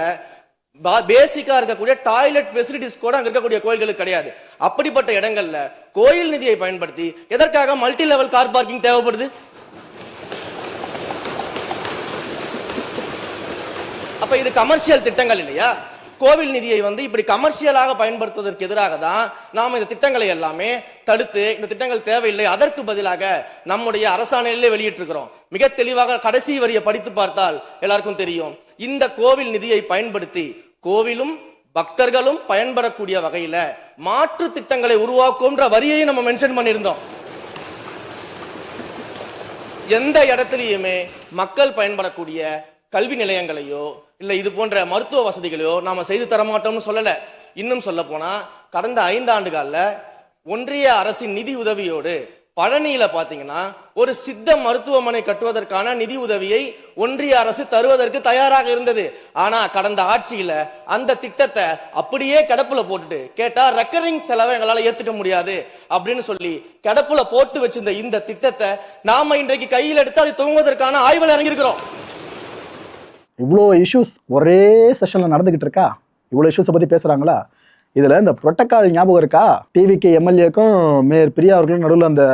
Speaker 11: பேசிக்கா இருக்கக்கூடிய டாய்லெட் ஃபெசிலிட்டிஸ் கூட அங்க இருக்கக்கூடிய கோயில்களுக்கு கிடையாது. அப்படிப்பட்ட இடங்கள்ல கோயில் நிதியை பயன்படுத்தி எதற்காக மல்டி லெவல் கார் பார்க்கிங் தேவைப்படுது? அப்ப இது கமர்ஷியல் திட்டங்கள் இல்லையா? கோவில் நிதியை இப்படி கமர்ஷியலாக பயன்படுத்துவதற்கு எதிராக தான் நாம இந்த திட்டங்களை எல்லாமே தடுத்து, இந்த திட்டங்கள் தேவையில்லை, அதற்கு பதிலாக நம்முடைய அரசாணையிலே வெளியிட்டிருக்கிறோம். மிக தெளிவாக கடைசி வரியை படித்து பார்த்தால் எல்லாருக்கும் தெரியும். இந்த கோவில் நிதியை பயன்படுத்தி கோவிலும் பக்தர்களும் பயன்படக்கூடிய வகையில மாற்று திட்டங்களை உருவாக்கும்ன்ற வரியை நம்ம மென்ஷன் பண்ணியிருந்தோம். எந்த இடத்திலையுமே மக்கள் பயன்படக்கூடிய கல்வி நிலையங்களையோ இல்ல இது போன்ற மருத்துவ வசதிகளையோ நாம செய்து தரமாட்டோம்னு சொல்லல. இன்னும் சொல்ல போனா கடந்த 5 ஆண்டுகள்ல ஒன்றிய அரசின் நிதி உதவியோடு பழனியில பாத்தீங்கன்னா ஒரு சித்த மருத்துவமனை கட்டுவதற்கான நிதி உதவியை ஒன்றிய அரசு தருவதற்கு தயாராக இருந்தது. ஆனா கடந்த ஆட்சியில அந்த திட்டத்தை அப்படியே கிடப்புல போட்டுட்டு கேட்டா ரெக்கரிங் செலவை எங்களால ஏத்துக்க முடியாது அப்படின்னு சொல்லி கிடப்புல போட்டு வச்சிருந்த இந்த திட்டத்தை நாம இன்றைக்கு கையில் எடுத்து அதை துவங்குவதற்கான ஆய்வில் இறங்கியிருக்கிறோம்.
Speaker 1: இவ்வளோ இஷ்யூஸ் ஒரே செஷனில் நடந்துக்கிட்டு இருக்கா? இவ்வளோ இஷ்யூஸை பற்றி பேசுகிறாங்களா? இதில் இந்த புரோட்டோக்கால் ஞாபகம் இருக்கா? டிவிக்கு எம்எல்ஏக்கும் மேயர் பிரியா அவர்களும் நடுவில் அந்த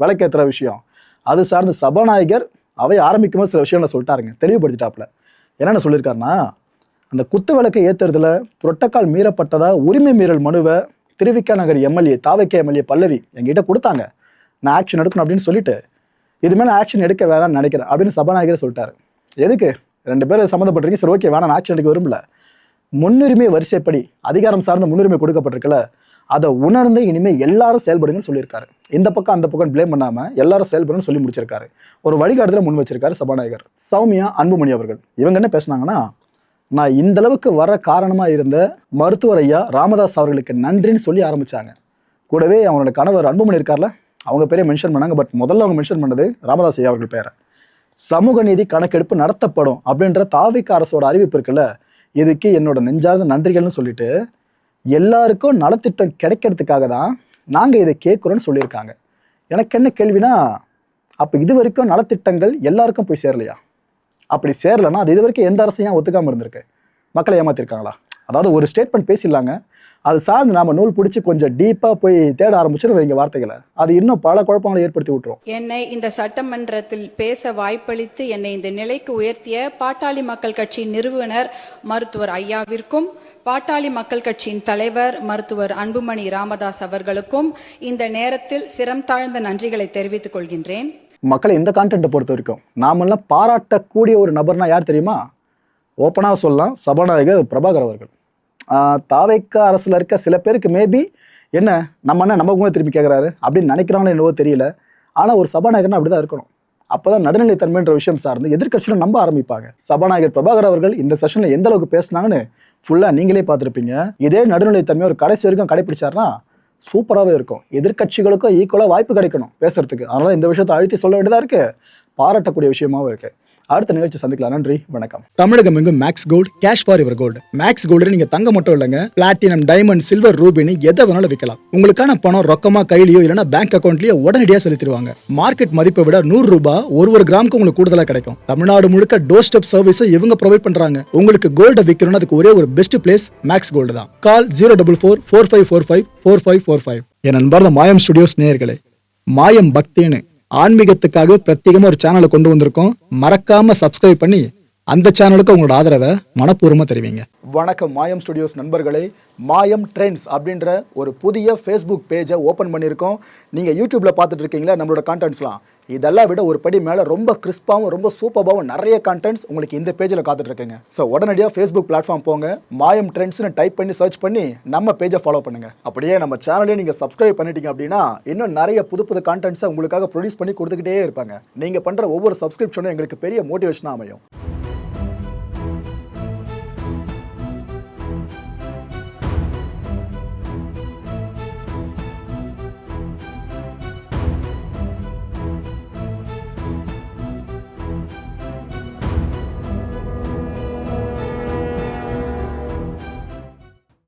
Speaker 1: விளக்கேற்றுற விஷயம், அது சார்ந்து சபாநாயகர் அவை ஆரம்பிக்கும் போது சில விஷயங்களை சொல்லிட்டாருங்க, தெளிவுபடுத்திட்டாப்புல. என்னென்ன சொல்லியிருக்காருன்னா, அந்த குத்து விளக்கை ஏற்றுறதுல புரோட்டோக்கால் மீறப்பட்டதா உரிமை மீறல் மனுவை திருவிக்கா நகர் எம்எல்ஏ தாவைக்கா எம்எல்ஏ பல்லவி எங்கிட்ட கொடுத்தாங்க, நான் ஆக்ஷன் எடுக்கணும் அப்படின்னு சொல்லிட்டு இது மேலே ஆக்ஷன் எடுக்க வேணாம்னு நினைக்கிறேன் அப்படின்னு சபாநாயகர் சொல்லிட்டாரு. எதுக்கு? 2 பேர் சம்மந்தப்பட்டிருக்கீங்க, சரி ஓகே வேணாம் ஆக்ஷன் எடுக்க விரும்பல. முன்னுரிமை வரிசைப்படி அதிகாரம் சார்ந்த முன்னுரிமை கொடுக்கப்பட்டிருக்கல, அதை உணர்ந்து இனிமேல் எல்லாரும் செயல்படுங்கன்னு சொல்லியிருக்காரு. இந்த பக்கம் அந்த பக்கம் ப்ளேம் பண்ணாமல் எல்லாரும் செயல்படுன்னு சொல்லி முடிச்சிருக்காரு. ஒரு வழிகாட்டுதல் முன் வச்சிருக்காரு சபாநாயகர் சௌமியா அன்புமணி அவர்கள். இவங்க என்ன பேசுனாங்கன்னா, நான் இந்த அளவுக்கு வர காரணமாக இருந்த மருத்துவர் ஐயா ராமதாஸ் அவர்களுக்கு நன்றின்னு சொல்லி ஆரம்பிச்சாங்க. கூடவே அவங்களோட கணவர் அன்புமணி இருக்கார்ல, அவங்க பேரை மென்ஷன் பண்ணாங்க. பட் முதல்ல அவங்க மென்ஷன் பண்ணது ராமதாஸ் ஐயா அவர்கள் பேரை. சமூக நீதி கணக்கெடுப்பு நடத்தப்படும் அப்படின்ற தாவிக அரசோட அறிவிப்பு இருக்குல்ல, இதுக்கு என்னோட நெஞ்சார்ந்த நன்றிகள்னு சொல்லிட்டு எல்லாருக்கும் நலத்திட்டம் கிடைக்கிறதுக்காக தான் நாங்கள் இதை கேட்குறோன்னு சொல்லியிருக்காங்க. எனக்கு என்ன கேள்வினா, அப்போ இது வரைக்கும் நலத்திட்டங்கள் எல்லாருக்கும் போய் சேரலையா? அப்படி சேரலைன்னா அது இது வரைக்கும் எந்த அரசையும் ஒத்துக்காமல் இருந்திருக்கு? மக்களை ஏமாத்திருக்காங்களா? அதாவது ஒரு ஸ்டேட்மெண்ட் பேசிடலாங்க, அது சார்ந்து நாம நூல் பிடிச்சி கொஞ்சம் டீப்பாக போய் தேட ஆரம்பிச்சிடும் வைங்க வார்த்தைகளை, அது இன்னும் பல குழப்பங்களை ஏற்படுத்தி விட்டுரும்.
Speaker 12: என்னை இந்த சட்டமன்றத்தில் பேச வாய்ப்பளித்து என்னை இந்த நிலைக்கு உயர்த்திய பாட்டாளி மக்கள் கட்சியின் நிறுவனர் மருத்துவர் ஐயாவிற்கும், பாட்டாளி மக்கள் கட்சியின் தலைவர் மருத்துவர் அன்புமணி ராமதாஸ் அவர்களுக்கும் இந்த நேரத்தில் சிரம் தாழ்ந்த நன்றிகளை தெரிவித்துக் கொள்கின்றேன்.
Speaker 1: மக்களை இந்த கான்டென்ட்டை பொறுத்த வரைக்கும் நாமெல்லாம் பாராட்டக்கூடிய ஒரு நபர்னா யார் தெரியுமா? ஓப்பனாக சொல்லலாம், சபாநாயகர் பிரபாகர் அவர்கள். தாவேக்கா அரசுல இருக்க சில பேருக்கு மேபி என்ன நம்ம அண்ணன் நமக்குமே திரும்பி கேட்குறாரு அப்படின்னு நினைக்கிறாங்களோ என்னவோ தெரியல. ஆனால் ஒரு சபாநாயகர்னா அப்படிதான் இருக்கணும். அப்போதான் நடுநிலைத்தன்மைன்ற விஷயம் சார்ந்து எதிர்க்கட்சியில் நம்ப ஆரம்பிப்பாங்க. சபாநாயகர் பிரபாகர் அவர்கள் இந்த செஷன்ல எந்த அளவுக்கு பேசினாங்கன்னு ஃபுல்லாக நீங்களே பார்த்துருப்பீங்க. இதே நடுநிலைத்தன்மை ஒரு கடைசி வரைக்கும் கடைபிடிச்சாருன்னா சூப்பராகவே இருக்கும். எதிர்க்கட்சிகளுக்கும் ஈக்குவலாக வாய்ப்பு கிடைக்கணும் பேசுறதுக்கு. அதனால இந்த விஷயத்தை அழுத்தி சொல்ல வேண்டியதாக இருக்கு, பாராட்டக்கூடிய விஷயமாவும் இருக்கு. அடுத்த நிகழ்ச்சி சந்திக்கலாம். நன்றி, வணக்கம். தமிழகம் எங்கும் Max Gold, cash for your gold. Max Gold நீங்க தங்க மட்டும் இல்லைங்க, பிளாட்டினம், டைமண்ட், சில்வர், ரூபினி எதை வேணாலும் விற்கலாம். உங்களுக்கான பணம் ரொக்கமா கையிலயோ இல்லைன்னா பேங்க் அக்கௌண்ட்லயோ உடனடியாக செலுத்திடுவாங்க. மார்க்கெட் மதிப்பை விட 100 ரூபாய் ஒரு கிராமுக்கு உங்களுக்கு கூடுதலாக கிடைக்கும். தமிழ்நாடு முழுக்க டோர் ஸ்டெப் சர்வீஸும் இவங்க ப்ரொவைட் பண்றாங்க. உங்களுக்கு கோல்டை விற்கணும்னு அதுக்கு ஒரே ஒரு பெஸ்ட் பிளேஸ் மேக்ஸ் கோல்டு தான். கால் 04445454545. என் அன்பார்ந்த மாயம் ஸ்டுடியோஸ் நேயர்களே, மாயம் பக்தின்னு ஆன்மீகத்துக்காக பிரத்யேகமா ஒரு சேனலை கொண்டு வந்திருக்கோம். மறக்காம சப்ஸ்கிரைப் பண்ணி அந்த சேனலுக்கு உங்களோட ஆதரவை மனப்பூர்வமா தெரிவிங்க. வணக்கம் மாயம் ஸ்டுடியோஸ் நண்பர்களே. மாயம் ட்ரெண்ட்ஸ் அப்படின்ற ஒரு புதிய ஃபேஸ்புக் பேஜை ஓப்பன் பண்ணியிருக்கோம். நீங்கள் யூடியூப்பில் பார்த்துட்டு இருக்கீங்களா நம்மளோட கான்டென்ட்ஸ்லாம், இதெல்லாம் விட ஒரு படி மேலே ரொம்ப கிறிஸ்பாகவும் ரொம்ப சூப்பராகவும் நிறைய கான்டென்ட்ஸ் உங்களுக்கு இந்த பேஜில் காத்துட்ருக்குங்க. ஸோ உடனடியாக ஃபேஸ்புக் பிளாட்ஃபார்ம் போங்க, மாயம் ட்ரெண்ட்ஸ்னு டைப் பண்ணி சர்ச் பண்ணி நம்ம பேஜை ஃபாலோ பண்ணுங்கள். அப்படியே நம்ம சேனலையும் நீங்கள் சப்ஸ்கிரைப் பண்ணிட்டீங்க அப்படின்னா இன்னும் நிறைய புது கான்டென்ட்ஸை உங்களுக்காக ப்ரொடியூஸ் பண்ணி கொடுத்துக்கிட்டே இருப்பாங்க. நீங்கள் பண்ணுற ஒவ்வொரு சப்ஸ்கிரிப்ஷனும் எங்களுக்கு பெரிய மோட்டிவேஷனாக அமையும்.